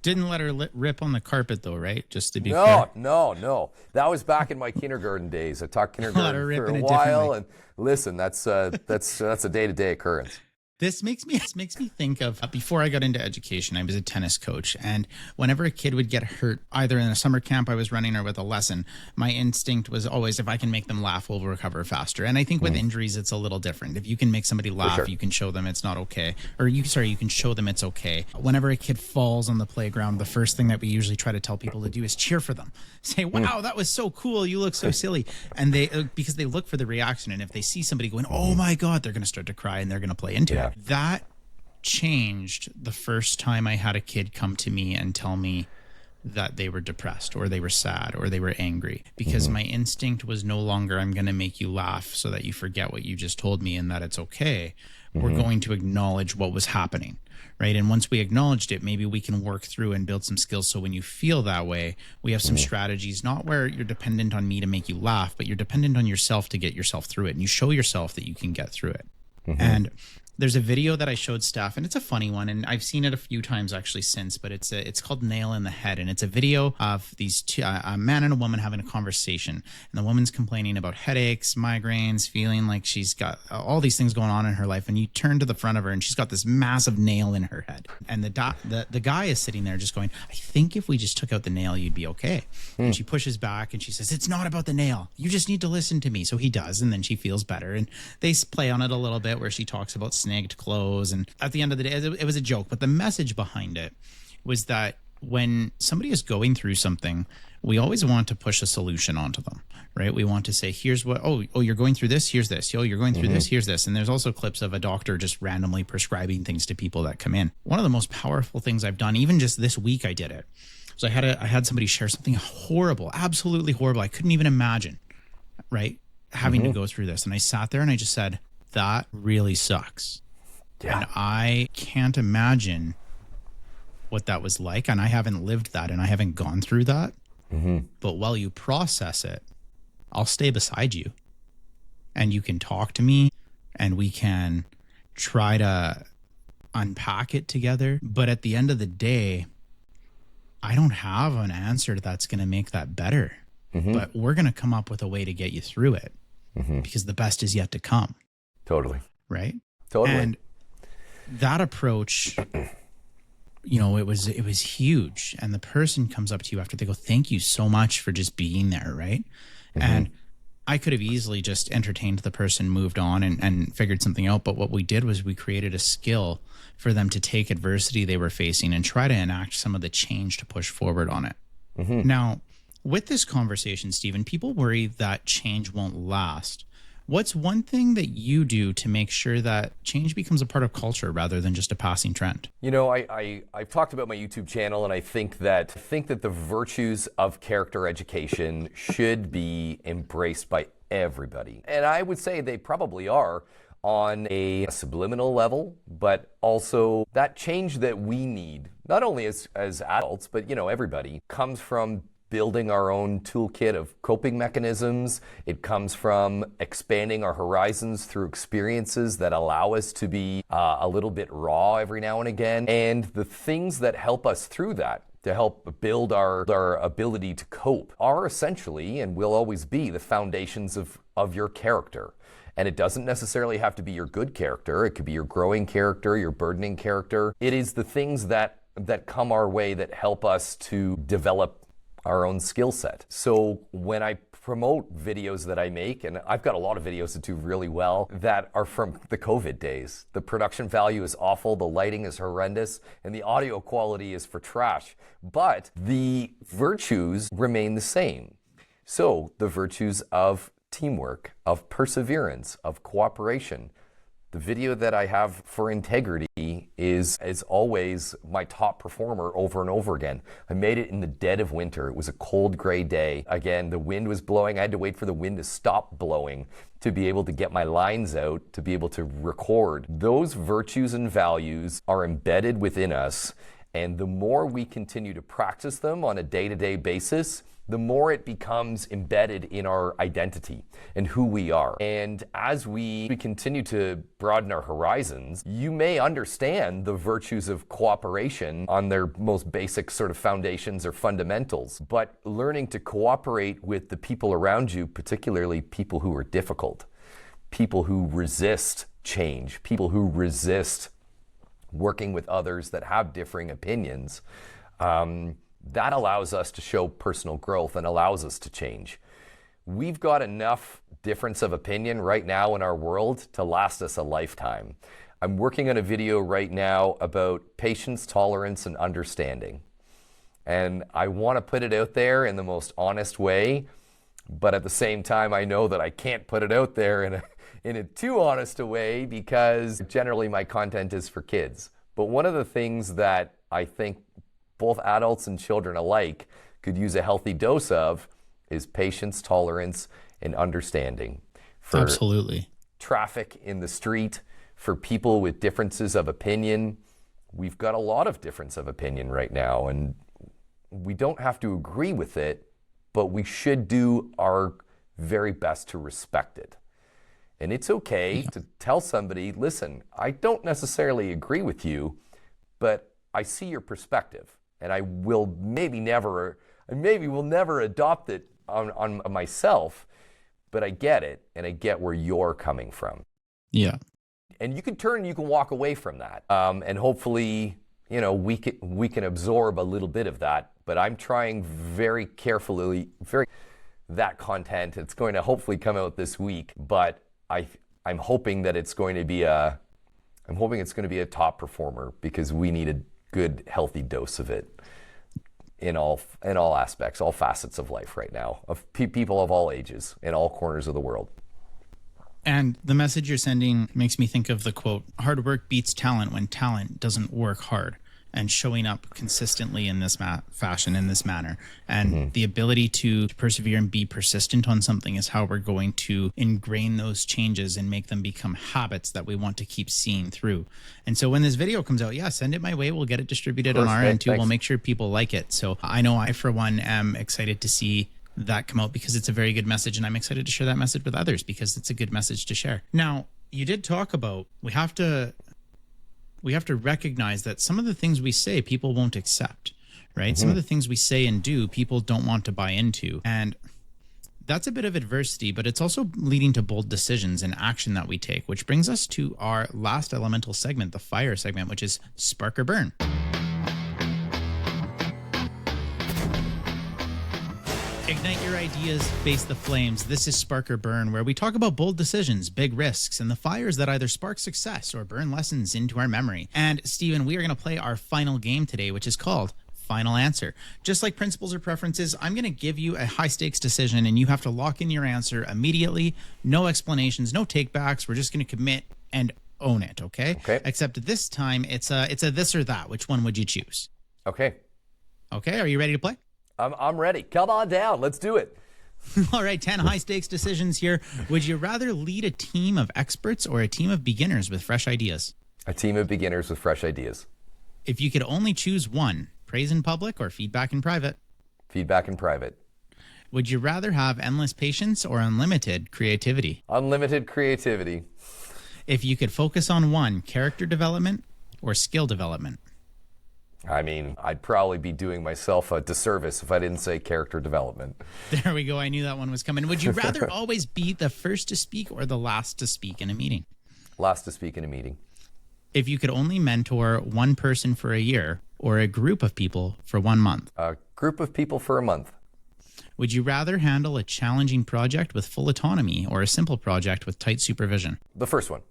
Didn't let her rip on the carpet though, right? Just to be fair. No. That was back in my kindergarten days. I taught kindergarten for a while, and listen, that's a day-to-day occurrence. This makes me think of before I got into education, I was a tennis coach. And whenever a kid would get hurt, either in a summer camp I was running or with a lesson, my instinct was always, if I can make them laugh, we'll recover faster. And I think with injuries, it's a little different. If you can make somebody laugh, you can show them it's not okay. Or you can show them it's okay. Whenever a kid falls on the playground, the first thing that we usually try to tell people to do is cheer for them. Say, wow, that was so cool. You look so silly. And because they look for the reaction. And if they see somebody going, oh my God, they're going to start to cry and they're going to play into it. That changed the first time I had a kid come to me and tell me that they were depressed or they were sad or they were angry, because my instinct was no longer, I'm going to make you laugh so that you forget what you just told me and that it's okay. We're going to acknowledge what was happening, right? And once we acknowledged it, maybe we can work through and build some skills. So when you feel that way, we have some strategies, not where you're dependent on me to make you laugh, but you're dependent on yourself to get yourself through it. And you show yourself that you can get through it. And there's a video that I showed staff, and it's a funny one, and I've seen it a few times actually since, but it's called Nail in the Head, and it's a video of these two, a man and a woman having a conversation, and the woman's complaining about headaches, migraines, feeling like she's got all these things going on in her life, and you turn to the front of her, and she's got this massive nail in her head, and the guy is sitting there just going, I think if we just took out the nail, you'd be okay. And she pushes back, and she says, it's not about the nail. You just need to listen to me. So he does, and then she feels better, and they play on it a little bit where she talks about snagged clothes, and at the end of the day it was a joke, but the message behind it was that when somebody is going through something, we always want to push a solution onto them, right? We want to say, here's what, oh, you're going through this, here's this. Oh, you're going through this, here's this. And there's also clips of a doctor just randomly prescribing things to people that come in. One of the most powerful things I've done, even just this week I did it. So I had somebody share something horrible, absolutely horrible. I couldn't even imagine, right? Having to go through this. And I sat there and I just said, that really sucks. Yeah. And I can't imagine what that was like. And I haven't lived that and I haven't gone through that. But while you process it, I'll stay beside you and you can talk to me and we can try to unpack it together. But at the end of the day, I don't have an answer that's going to make that better. But we're going to come up with a way to get you through it because the best is yet to come. Totally. Right? Totally. And that approach, you know, it was huge. And the person comes up to you after, they go, thank you so much for just being there. Right. And I could have easily just entertained the person, moved on and figured something out. But what we did was we created a skill for them to take adversity they were facing and try to enact some of the change to push forward on it. Now, with this conversation, Steven, people worry that change won't last. What's one thing that you do to make sure that change becomes a part of culture rather than just a passing trend? You know, I've talked about my YouTube channel, and I think that the virtues of character education should be embraced by everybody. And I would say they probably are on a subliminal level, but also that change that we need, not only as adults, but, you know, everybody, comes from building our own toolkit of coping mechanisms. It comes from expanding our horizons through experiences that allow us to be a little bit raw every now and again. And the things that help us through that, to help build our ability to cope, are essentially and will always be the foundations of your character. And it doesn't necessarily have to be your good character. It could be your growing character, your burdening character. It is the things that come our way that help us to develop our own skill set. So when I promote videos that I make, and I've got a lot of videos that do really well that are from the COVID days. The production value is awful, the lighting is horrendous, and the audio quality is for trash. But the virtues remain the same. So the virtues of teamwork, of perseverance, of cooperation. The video that I have for integrity is always my top performer over and over again. I made it in the dead of winter. It was a cold, gray day. Again, the wind was blowing. I had to wait for the wind to stop blowing to be able to get my lines out, to be able to record. Those virtues and values are embedded within us, and the more we continue to practice them on a day-to-day basis, the more it becomes embedded in our identity and who we are. And as we continue to broaden our horizons, you may understand the virtues of cooperation on their most basic sort of foundations or fundamentals, but learning to cooperate with the people around you, particularly people who are difficult, people who resist change, people who resist working with others that have differing opinions, that allows us to show personal growth and allows us to change. We've got enough difference of opinion right now in our world to last us a lifetime. I'm working on a video right now about patience, tolerance, and understanding. And I want to put it out there in the most honest way, but at the same time, I know that I can't put it out there in a too honest a way because generally my content is for kids. But one of the things that I think both adults and children alike could use a healthy dose of is patience, tolerance, and understanding. For Absolutely. Traffic in the street, for people with differences of opinion, we've got a lot of difference of opinion right now, and we don't have to agree with it, but we should do our very best to respect it. And it's okay to tell somebody, listen, I don't necessarily agree with you, but I see your perspective. And I will maybe will never adopt it on myself, but I get it, and I get where you're coming from. Yeah. And you can walk away from that, and hopefully, you know, we can absorb a little bit of that. But I'm trying very carefully, that content. It's going to hopefully come out this week, but I'm hoping that it's going to be a top performer because we need a good, healthy dose of it in all aspects, all facets of life right now, of people of all ages in all corners of the world. And the message you're sending makes me think of the quote, hard work beats talent when talent doesn't work hard, and showing up consistently in this fashion, in this manner. And the ability to persevere and be persistent on something is how we're going to ingrain those changes and make them become habits that we want to keep seeing through. And so when this video comes out, send it my way. We'll get it distributed on our end too. Thanks. We'll make sure people like it. So I know I, for one, am excited to see that come out because it's a very good message, and I'm excited to share that message with others because it's a good message to share. Now, You did talk about we have to recognize that some of the things we say people won't accept, right? Some of the things we say and do people don't want to buy into. And that's a bit of adversity, but it's also leading to bold decisions and action that we take, which brings us to our last elemental segment, the fire segment, which is spark or burn. Ignite your ideas, face the flames. This is Spark or Burn, where we talk about bold decisions, big risks, and the fires that either spark success or burn lessons into our memory. And Steven, we are going to play our final game today, which is called Final Answer. Just like principles or preferences, I'm going to give you a high stakes decision and you have to lock in your answer immediately. No explanations, no takebacks. We're just going to commit and own it, okay? Okay. Except this time it's a this or that. Which one would you choose? Okay. Okay, are you ready to play? I'm ready. Come on down. Let's do it. All right, 10 high stakes decisions here. Would you rather lead a team of experts or a team of beginners with fresh ideas? A team of beginners with fresh ideas. If you could only choose one, praise in public or feedback in private? Feedback in private. Would you rather have endless patience or unlimited creativity? Unlimited creativity. If you could focus on one, character development or skill development? I mean, I'd probably be doing myself a disservice if I didn't say character development. There we go. I knew that one was coming. Would you rather always be the first to speak or the last to speak in a meeting? Last to speak in a meeting. If you could only mentor one person for a year or a group of people for 1 month? A group of people for a month. Would you rather handle a challenging project with full autonomy or a simple project with tight supervision? The first one.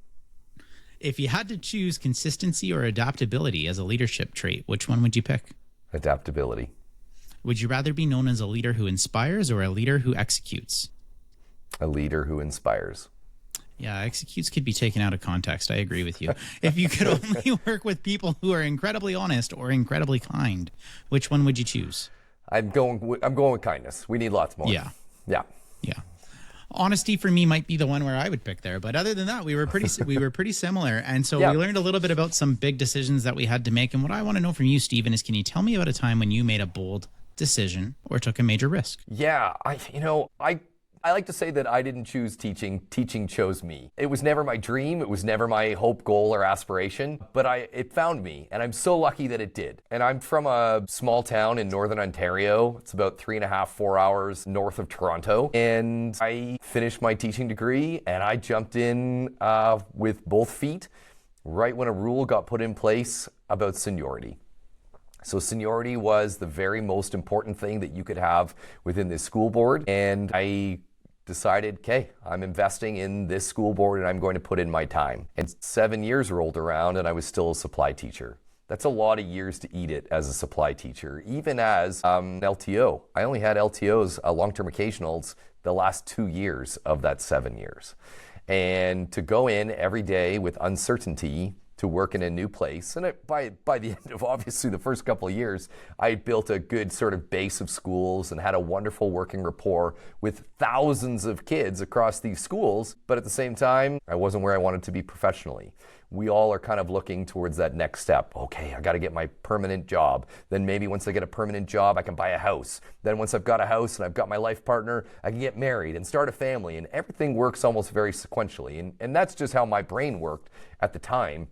If you had to choose consistency or adaptability as a leadership trait, which one would you pick? Adaptability. Would you rather be known as a leader who inspires or a leader who executes? A leader who inspires. Yeah, executes could be taken out of context. I agree with you. If you could only work with people who are incredibly honest or incredibly kind, which one would you choose? I'm going with kindness. We need lots more. Yeah. Yeah. Yeah. Honesty for me might be the one where I would pick there, but other than that, we were pretty similar, and so Yeah. we learned a little bit about some big decisions that we had to make. And what I want to know from you, Steven, is can you tell me about a time when you made a bold decision or took a major risk? Yeah, I like to say that I didn't choose teaching. Teaching chose me. It was never my dream. It was never my hope, goal, or aspiration, but it found me, and I'm so lucky that it did. And I'm from a small town in northern Ontario. It's about 3.5, 4 hours north of Toronto. And I finished my teaching degree, and I jumped in with both feet right when a rule got put in place about seniority. So seniority was the very most important thing that you could have within this school board. And I decided, okay, I'm investing in this school board and I'm going to put in my time. And 7 years rolled around and I was still a supply teacher. That's a lot of years to eat it as a supply teacher. Even as LTO, I only had LTOs, long-term occasionals, the last 2 years of that 7 years. And to go in every day with uncertainty to work in a new place. And by the end of obviously the first couple of years, I built a good sort of base of schools and had a wonderful working rapport with thousands of kids across these schools. But at the same time, I wasn't where I wanted to be professionally. We all are kind of looking towards that next step. Okay, I got to get my permanent job. Then maybe once I get a permanent job, I can buy a house. Then once I've got a house and I've got my life partner, I can get married and start a family. And everything works almost very sequentially. And that's just how my brain worked at the time.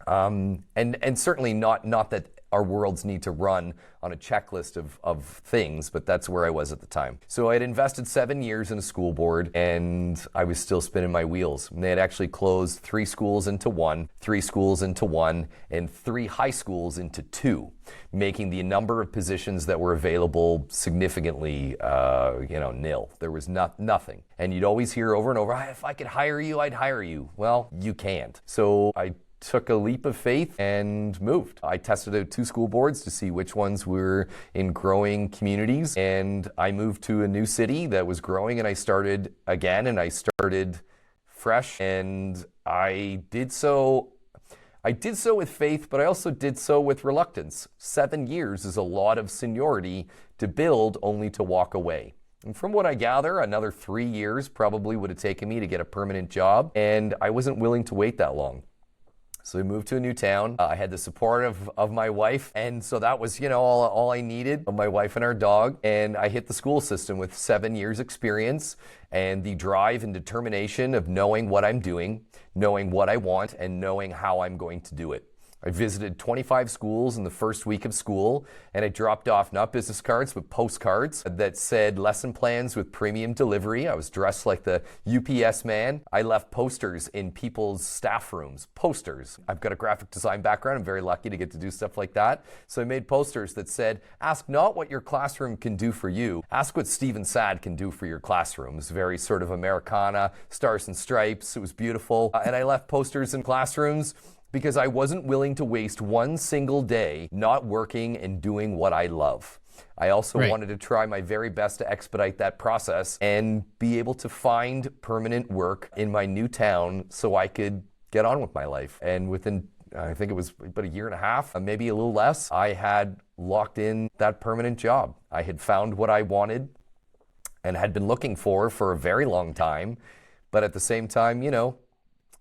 And certainly not that our worlds need to run on a checklist of things, but that's where I was at the time. So I had invested 7 years in a school board and I was still spinning my wheels. And they had actually closed 3 schools into 1, 3 schools into 1, and 3 high schools into 2, making the number of positions that were available significantly, nil. There was nothing. And you'd always hear over and over, if I could hire you, I'd hire you. Well, you can't. So I took a leap of faith and moved. I tested out 2 school boards to see which ones were in growing communities, and I moved to a new city that was growing, and I started again, and I started fresh, and I did so with faith, but I also did so with reluctance. 7 years is a lot of seniority to build only to walk away. And from what I gather, another 3 years probably would have taken me to get a permanent job, and I wasn't willing to wait that long. So we moved to a new town. I had the support of my wife. And so that was, all I needed, my wife and our dog. And I hit the school system with 7 years experience and the drive and determination of knowing what I'm doing, knowing what I want, and knowing how I'm going to do it. I visited 25 schools in the first week of school, and I dropped off not business cards, but postcards that said lesson plans with premium delivery. I was dressed like the UPS man. I left posters in people's staff rooms. Posters. I've got a graphic design background. I'm very lucky to get to do stuff like that. So I made posters that said, ask not what your classroom can do for you, ask what Steven Saad can do for your classroom. It was very sort of Americana, stars and stripes. It was beautiful. And I left posters in classrooms because I wasn't willing to waste one single day not working and doing what I love. I also wanted to try my very best to expedite that process and be able to find permanent work in my new town so I could get on with my life. And within, I think it was about a year and a half, maybe a little less, I had locked in that permanent job. I had found what I wanted and had been looking for a very long time. But at the same time,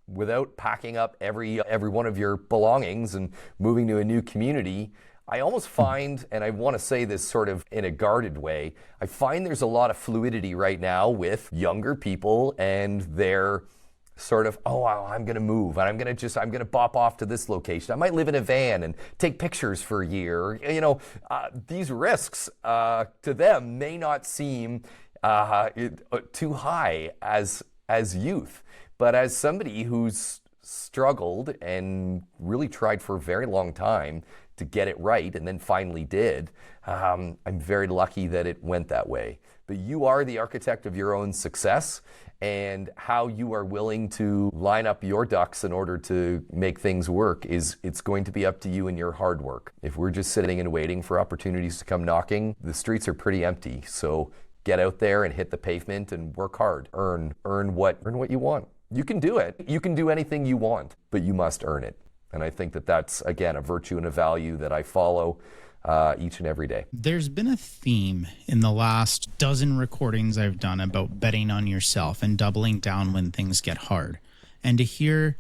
without packing up every one of your belongings and moving to a new community, I almost find, and I want to say this sort of in a guarded way, I find there's a lot of fluidity right now with younger people and their sort of, I'm going to move and I'm going to bop off to this location. I might live in a van and take pictures for a year. These risks to them may not seem too high as youth. But as somebody who's struggled and really tried for a very long time to get it right and then finally did, I'm very lucky that it went that way. But you are the architect of your own success, and how you are willing to line up your ducks in order to make things work it's going to be up to you and your hard work. If we're just sitting and waiting for opportunities to come knocking, the streets are pretty empty. So get out there and hit the pavement and work hard. Earn what you want. You can do it. You can do anything you want, but you must earn it. And I think that that's, again, a virtue and a value that I follow each and every day. There's been a theme in the last dozen recordings I've done about betting on yourself and doubling down when things get hard. And to hear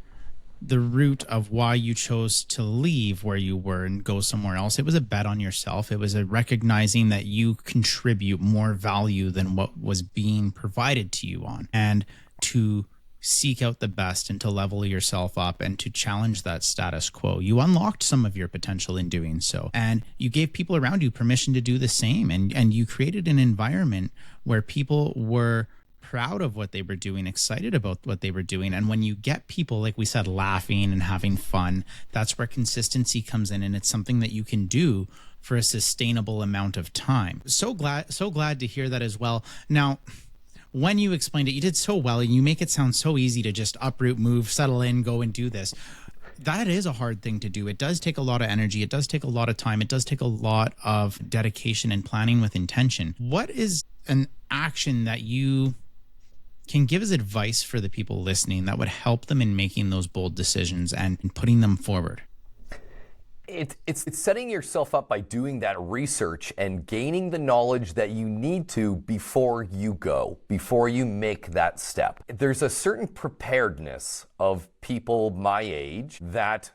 the root of why you chose to leave where you were and go somewhere else, it was a bet on yourself. It was a recognizing that you contribute more value than what was being provided to you on, and to seek out the best and to level yourself up and to challenge that status quo. You unlocked some of your potential in doing so, and you gave people around you permission to do the same, and you created an environment where people were proud of what they were doing, excited about what they were doing. And when you get people, like we said, laughing and having fun, that's where consistency comes in, and it's something that you can do for a sustainable amount of time. So glad to hear that as well. Now, when you explained it, you did so well, and you make it sound so easy to just uproot, move, settle in, go and do this. That is a hard thing to do. It does take a lot of energy. It does take a lot of time. It does take a lot of dedication and planning with intention. What is an action that you can give as advice for the people listening that would help them in making those bold decisions and putting them forward? It's setting yourself up by doing that research and gaining the knowledge that you need to before you go, before you make that step. There's a certain preparedness of people my age that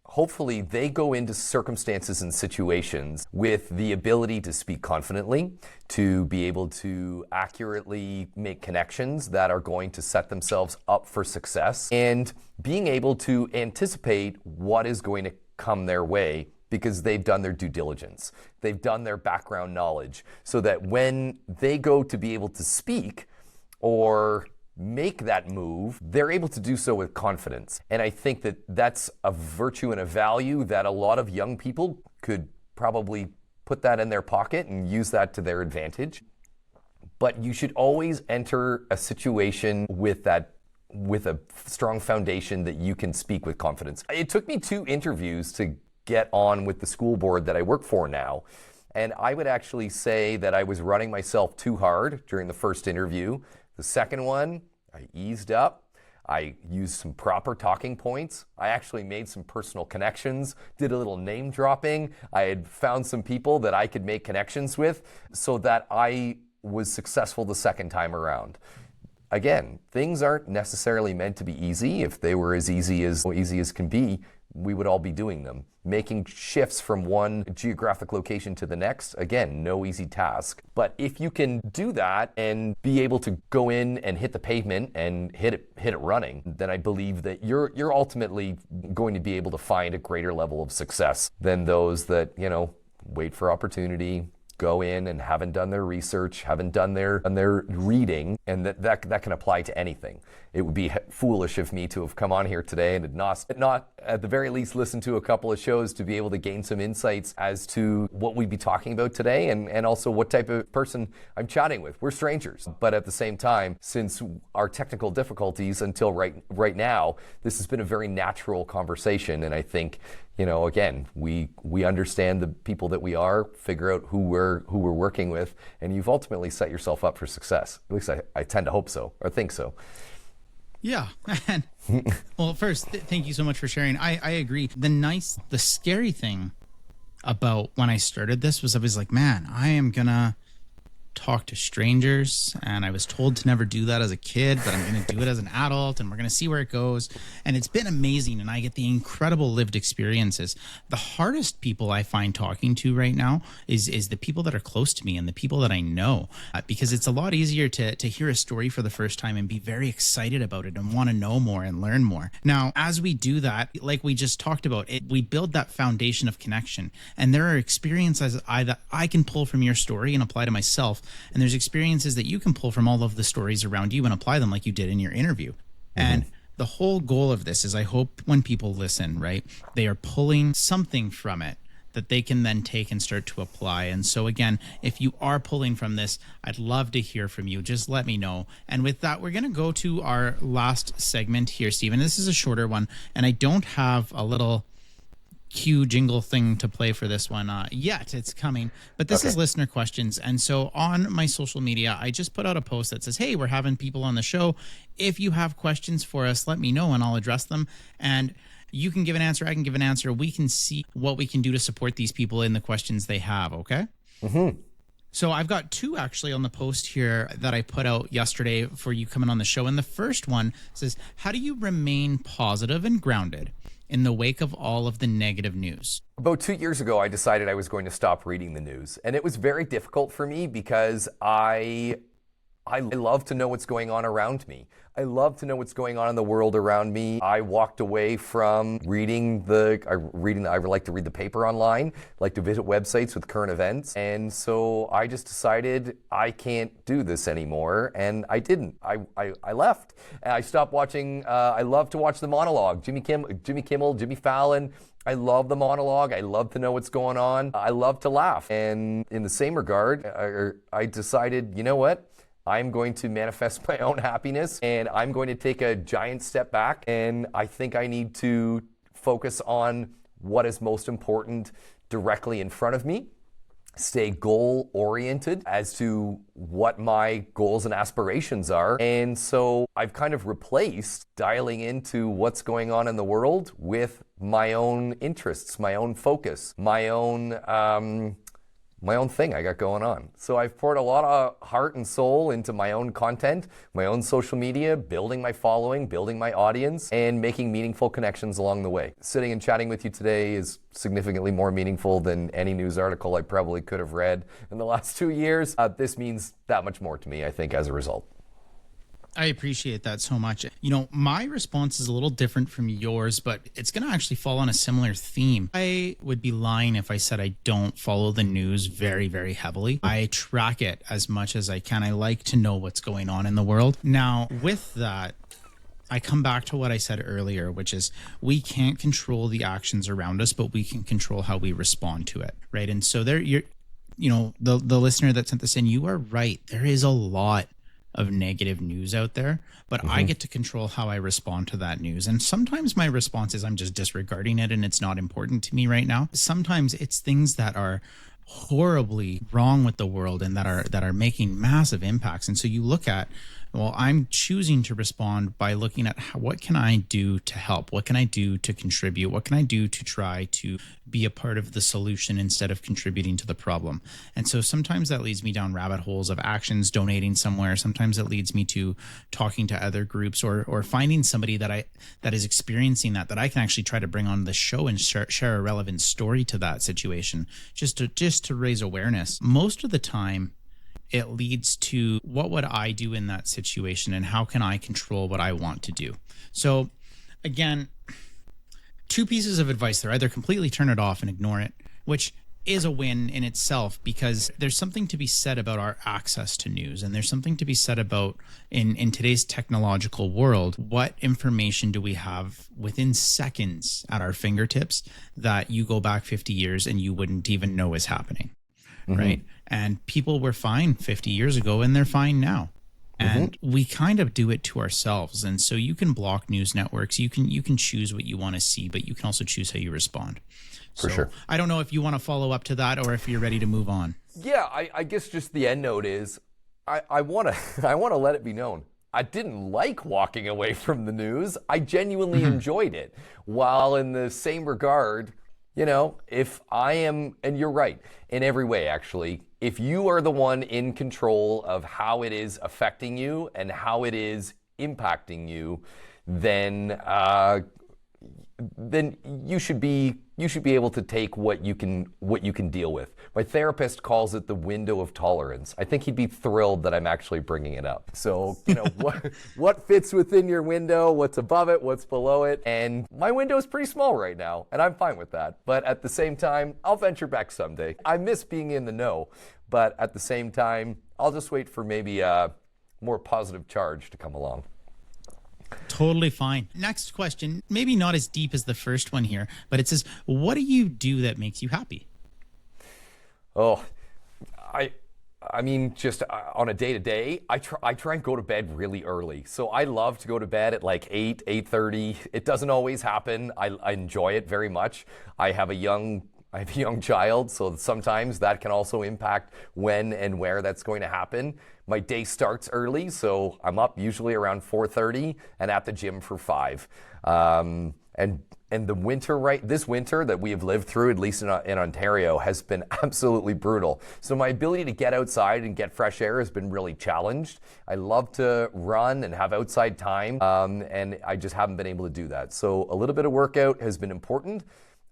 hopefully they go into circumstances and situations with the ability to speak confidently, to be able to accurately make connections that are going to set themselves up for success, and being able to anticipate what is going to come their way because they've done their due diligence. They've done their background knowledge, so that when they go to be able to speak or make that move, they're able to do so with confidence. And I think that that's a virtue and a value that a lot of young people could probably put that in their pocket and use that to their advantage. But you should always enter a situation with a strong foundation that you can speak with confidence. It took me 2 interviews to get on with the school board that I work for now. And I would actually say that I was running myself too hard during the first interview. The second one, I eased up. I used some proper talking points. I actually made some personal connections, did a little name dropping. I had found some people that I could make connections with so that I was successful the second time around. again, things aren't necessarily meant to be easy. If they were as easy as can be, we would all be doing them. Making shifts from one geographic location to the next, again, no easy task. But if you can do that and be able to go in and hit the pavement and hit it running, then I believe that you're ultimately going to be able to find a greater level of success than those that, wait for opportunity, go in and haven't done their research, haven't done their reading, and that can apply to anything. It would be foolish of me to have come on here today and not at the very least listen to a couple of shows to be able to gain some insights as to what we'd be talking about today and also what type of person I'm chatting with. We're strangers, but at the same time, since our technical difficulties until right now, this has been a very natural conversation, and I think again, we understand the people that we are, figure out who we're working with, and you've ultimately set yourself up for success. At least I tend to hope so, or think so. Yeah. Well, first, thank you so much for sharing. I agree. The scary thing about when I started this was I was like, man, I am gonna talk to strangers, and I was told to never do that as a kid, but I'm going to do it as an adult, and we're going to see where it goes. And it's been amazing, and I get the incredible lived experiences. The hardest people I find talking to right now is the people that are close to me and the people that I know, because it's a lot easier to hear a story for the first time and be very excited about it and want to know more and learn more. Now, as we do that, like we just talked about, we build that foundation of connection, and there are experiences that I can pull from your story and apply to myself. And there's experiences that you can pull from all of the stories around you and apply them like you did in your interview. Mm-hmm. And the whole goal of this is I hope when people listen, right, they are pulling something from it that they can then take and start to apply. And so again, if you are pulling from this, I'd love to hear from you. Just let me know. And with that, we're going to go to our last segment here, Steven. This is a shorter one, and I don't have a little cue jingle thing to play for this one yet. It's coming, but this is listener questions. And so on my social media, I just put out a post that says, hey, we're having people on the show. If you have questions for us, let me know and I'll address them. And you can give an answer, I can give an answer. We can see what we can do to support these people in the questions they have. Okay. Mm-hmm. So I've got two actually on the post here that I put out yesterday for you coming on the show. And the first one says, how do you remain positive and grounded in the wake of all of the negative news? About 2 years ago, I decided I was going to stop reading the news. And it was very difficult for me because I love to know what's going on around me. I love to know what's going on in the world around me. I walked away from reading I like to read the paper online, like to visit websites with current events. And so I just decided I can't do this anymore. And I didn't. I left. And I stopped watching. I love to watch the monologue. Jimmy Kimmel, Jimmy Fallon. I love the monologue. I love to know what's going on. I love to laugh. And in the same regard, I decided, you know what? I'm going to manifest my own happiness, and I'm going to take a giant step back, and I think I need to focus on what is most important directly in front of me, stay goal-oriented as to what my goals and aspirations are. And so I've kind of replaced dialing into what's going on in the world with my own interests, my own focus, my own thing I got going on. So I've poured a lot of heart and soul into my own content, my own social media, building my following, building my audience, and making meaningful connections along the way. Sitting and chatting with you today is significantly more meaningful than any news article I probably could have read in the last 2 years. This means that much more to me, I think, as a result. I appreciate that so much. My response is a little different from yours, but it's going to actually fall on a similar theme. I would be lying if I said I don't follow the news very, very heavily. I track it as much as I can. I like to know what's going on in the world. Now, with that, I come back to what I said earlier, which is we can't control the actions around us, but we can control how we respond to it, right? And so the listener that sent this in, you are right. There is a lot of negative news out there, but I get to control how I respond to that news. And sometimes my response is I'm just disregarding it and it's not important to me right now. Sometimes it's things that are horribly wrong with the world and that are making massive impacts. And so you look at Well, I'm choosing to respond by looking at what can I do to help? What can I do to contribute? What can I do to try to be a part of the solution instead of contributing to the problem? And so sometimes that leads me down rabbit holes of actions, donating somewhere. Sometimes it leads me to talking to other groups or finding somebody that is experiencing that I can actually try to bring on the show and share a relevant story to that situation, just to raise awareness. Most of the time, it leads to what would I do in that situation and how can I control what I want to do? So again, two pieces of advice there. Either completely turn it off and ignore it, which is a win in itself because there's something to be said about our access to news. And there's something to be said about in today's technological world, what information do we have within seconds at our fingertips that you go back 50 years and you wouldn't even know is happening, right? And people were fine 50 years ago and they're fine now. And we kind of do it to ourselves. And so you can block news networks. You can choose what you want to see, but you can also choose how you respond. For sure. I don't know if you want to follow up to that or if you're ready to move on. Yeah, I guess just the end note is I want to let it be known. I didn't like walking away from the news. I genuinely enjoyed it. While in the same regard, you know, if I am, and you're right, in every way, actually, if you are the one in control of how it is affecting you and how it is impacting you, then you should be able to take what you can deal with. My therapist calls it the window of tolerance. I think he'd be thrilled that I'm actually bringing it up. So, you know, what fits within your window, what's above it, what's below it, and my window is pretty small right now, and I'm fine with that. But at the same time, I'll venture back someday. I miss being in the know, but at the same time, I'll just wait for maybe a more positive charge to come along. Totally fine. Next question, maybe not as deep as the first one here, but it says, what do you do that makes you happy? Oh, I mean, just on a day-to-day, I try and go to bed really early. So I love to go to bed at like 8:30. It doesn't always happen. I enjoy it very much. I have a young child, so sometimes that can also impact when and where that's going to happen. My day starts early, so I'm up usually around 4:30 and at the gym for 5. And the winter, this winter that we have lived through, at least in Ontario, has been absolutely brutal. So my ability to get outside and get fresh air has been really challenged. I love to run and have outside time, and I just haven't been able to do that. So a little bit of workout has been important.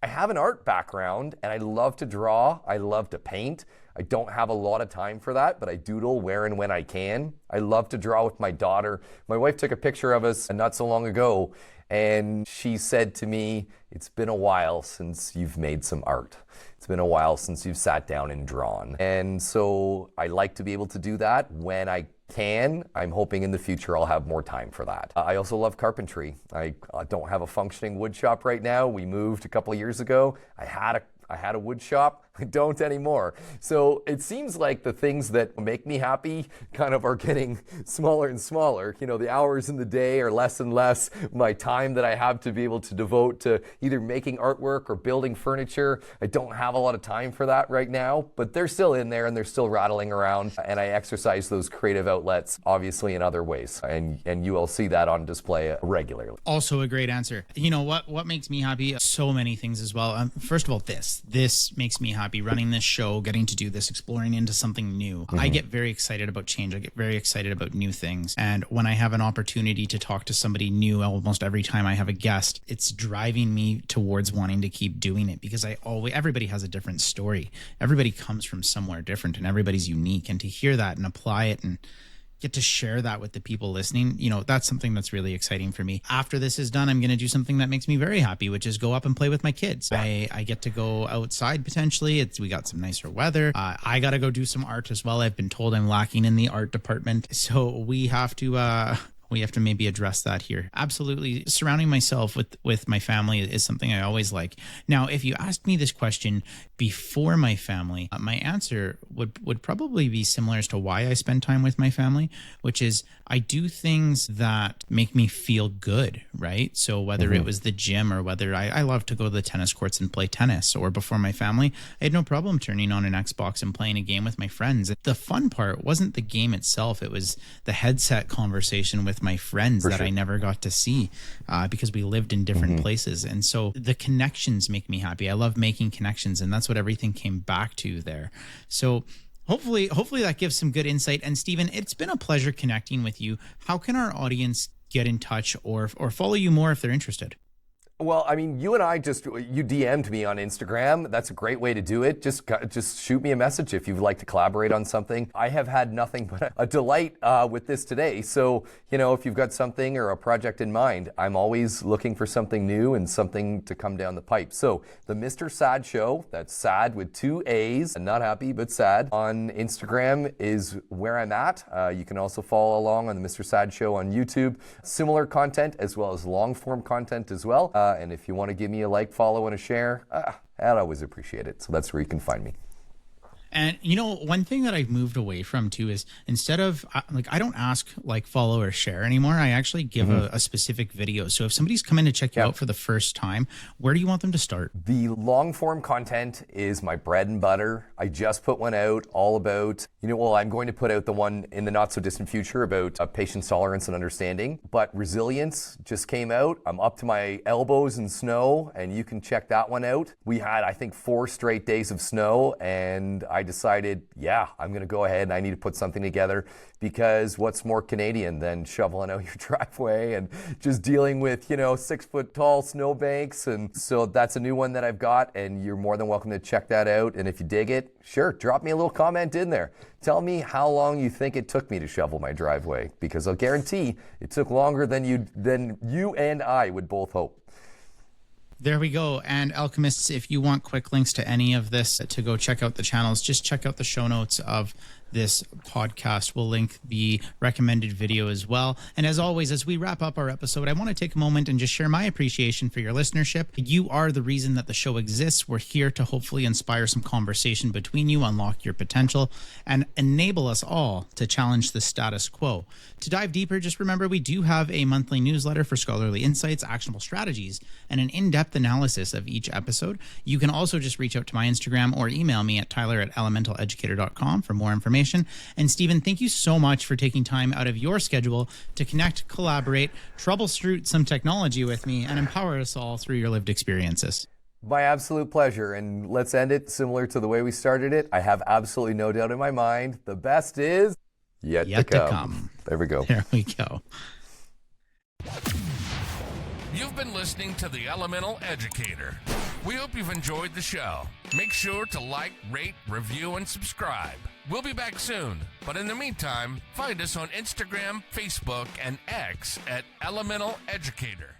I have an art background, and I love to draw. I love to paint. I don't have a lot of time for that, but I doodle where and when I can. I love to draw with my daughter. My wife took a picture of us not so long ago, and she said to me, "It's been a while since you've made some art. It's been a while since you've sat down and drawn." And so I like to be able to do that when I can. I'm hoping in the future I'll have more time for that. I also love carpentry. I don't have a functioning wood shop right now. We moved a couple of years ago. I had a wood shop. I don't anymore. So it seems like the things that make me happy kind of are getting smaller and smaller. You know, the hours in the day are less and less. My time that I have to be able to devote to either making artwork or building furniture, I don't have a lot of time for that right now, but they're still in there and they're still rattling around. And I exercise those creative outlets, obviously, in other ways. And you will see that on display regularly. Also a great answer. You know, what makes me happy? So many things as well. First of all, this makes me happy. Running this show, getting to do this, exploring into something new. I get very excited about change. I get very excited about new things. And when I have an opportunity to talk to somebody new, almost every time I have a guest, it's driving me towards wanting to keep doing it because everybody has a different story. Everybody comes from somewhere different and everybody's unique. And to hear that and apply it and get to share that with the people listening, you know, that's something that's really exciting for me. After this is done, I'm going to do something that makes me very happy, which is go up and play with my kids. I get to go outside potentially. We got some nicer weather. I got to go do some art as well. I've been told I'm lacking in the art department. So we have to maybe address that here. Absolutely. Surrounding myself with my family is something I always like. Now, if you asked me this question before my family, my answer would probably be similar as to why I spend time with my family, which is I do things that make me feel good, right? So whether it was the gym or whether I love to go to the tennis courts and play tennis, or before my family, I had no problem turning on an Xbox and playing a game with my friends. The fun part wasn't the game itself. It was the headset conversation with my friends that I never got to see because we lived in different places. And so the connections make me happy. I love making connections, and that's what everything came back to there. So hopefully that gives some good insight. And Steven, it's been a pleasure connecting with you. How can our audience get in touch or follow you more if they're interested? Well, I mean, you and I you DM'd me on Instagram. That's a great way to do it. Just shoot me a message if you'd like to collaborate on something. I have had nothing but a delight with this today. So, if you've got something or a project in mind, I'm always looking for something new and something to come down the pipe. So the Mr. Saad Show, that's Saad with 2 A's, and not happy, but Saad, on Instagram is where I'm at. You can also follow along on the Mr. Saad Show on YouTube. Similar content as well as long form content as well. And if you want to give me a like, follow, and a share, I'd always appreciate it. So that's where you can find me. And, one thing that I've moved away from too is instead of I don't ask like follow or share anymore. I actually give a specific video. So if somebody's coming to check you out for the first time, where do you want them to start? The long form content is my bread and butter. I just put one out all about, I'm going to put out the one in the not so distant future about patience, tolerance, and understanding. But resilience just came out. I'm up to my elbows in snow, and you can check that one out. We had, I think, 4 straight days of snow, and I decided, I'm going to go ahead and I need to put something together, because what's more Canadian than shoveling out your driveway and just dealing with, 6-foot tall snowbanks? And so that's a new one that I've got, and you're more than welcome to check that out. And if you dig it, sure, drop me a little comment in there. Tell me how long you think it took me to shovel my driveway, because I'll guarantee it took longer than you and I would both hope. There we go. And alchemists, if you want quick links to any of this to go check out the channels, just check out the show notes of this podcast. We'll link the recommended video as well. And as always, as we wrap up our episode, I want to take a moment and just share my appreciation for your listenership. You are the reason that the show exists. We're here to hopefully inspire some conversation between you, unlock your potential, and enable us all to challenge the status quo. To dive deeper, just remember we do have a monthly newsletter for scholarly insights, actionable strategies, and an in-depth analysis of each episode. You can also just reach out to my Instagram or email me at tyler@elementaleducator.com for more information. And Steven, thank you so much for taking time out of your schedule to connect, collaborate, troubleshoot some technology with me, and empower us all through your lived experiences. My absolute pleasure. And let's end it similar to the way we started it. I have absolutely no doubt in my mind, the best is yet to come. There we go. There we go. You've been listening to The Elemental Educator. We hope you've enjoyed the show. Make sure to like, rate, review, and subscribe. We'll be back soon, but in the meantime, find us on Instagram, Facebook, and X at Elemental Educator.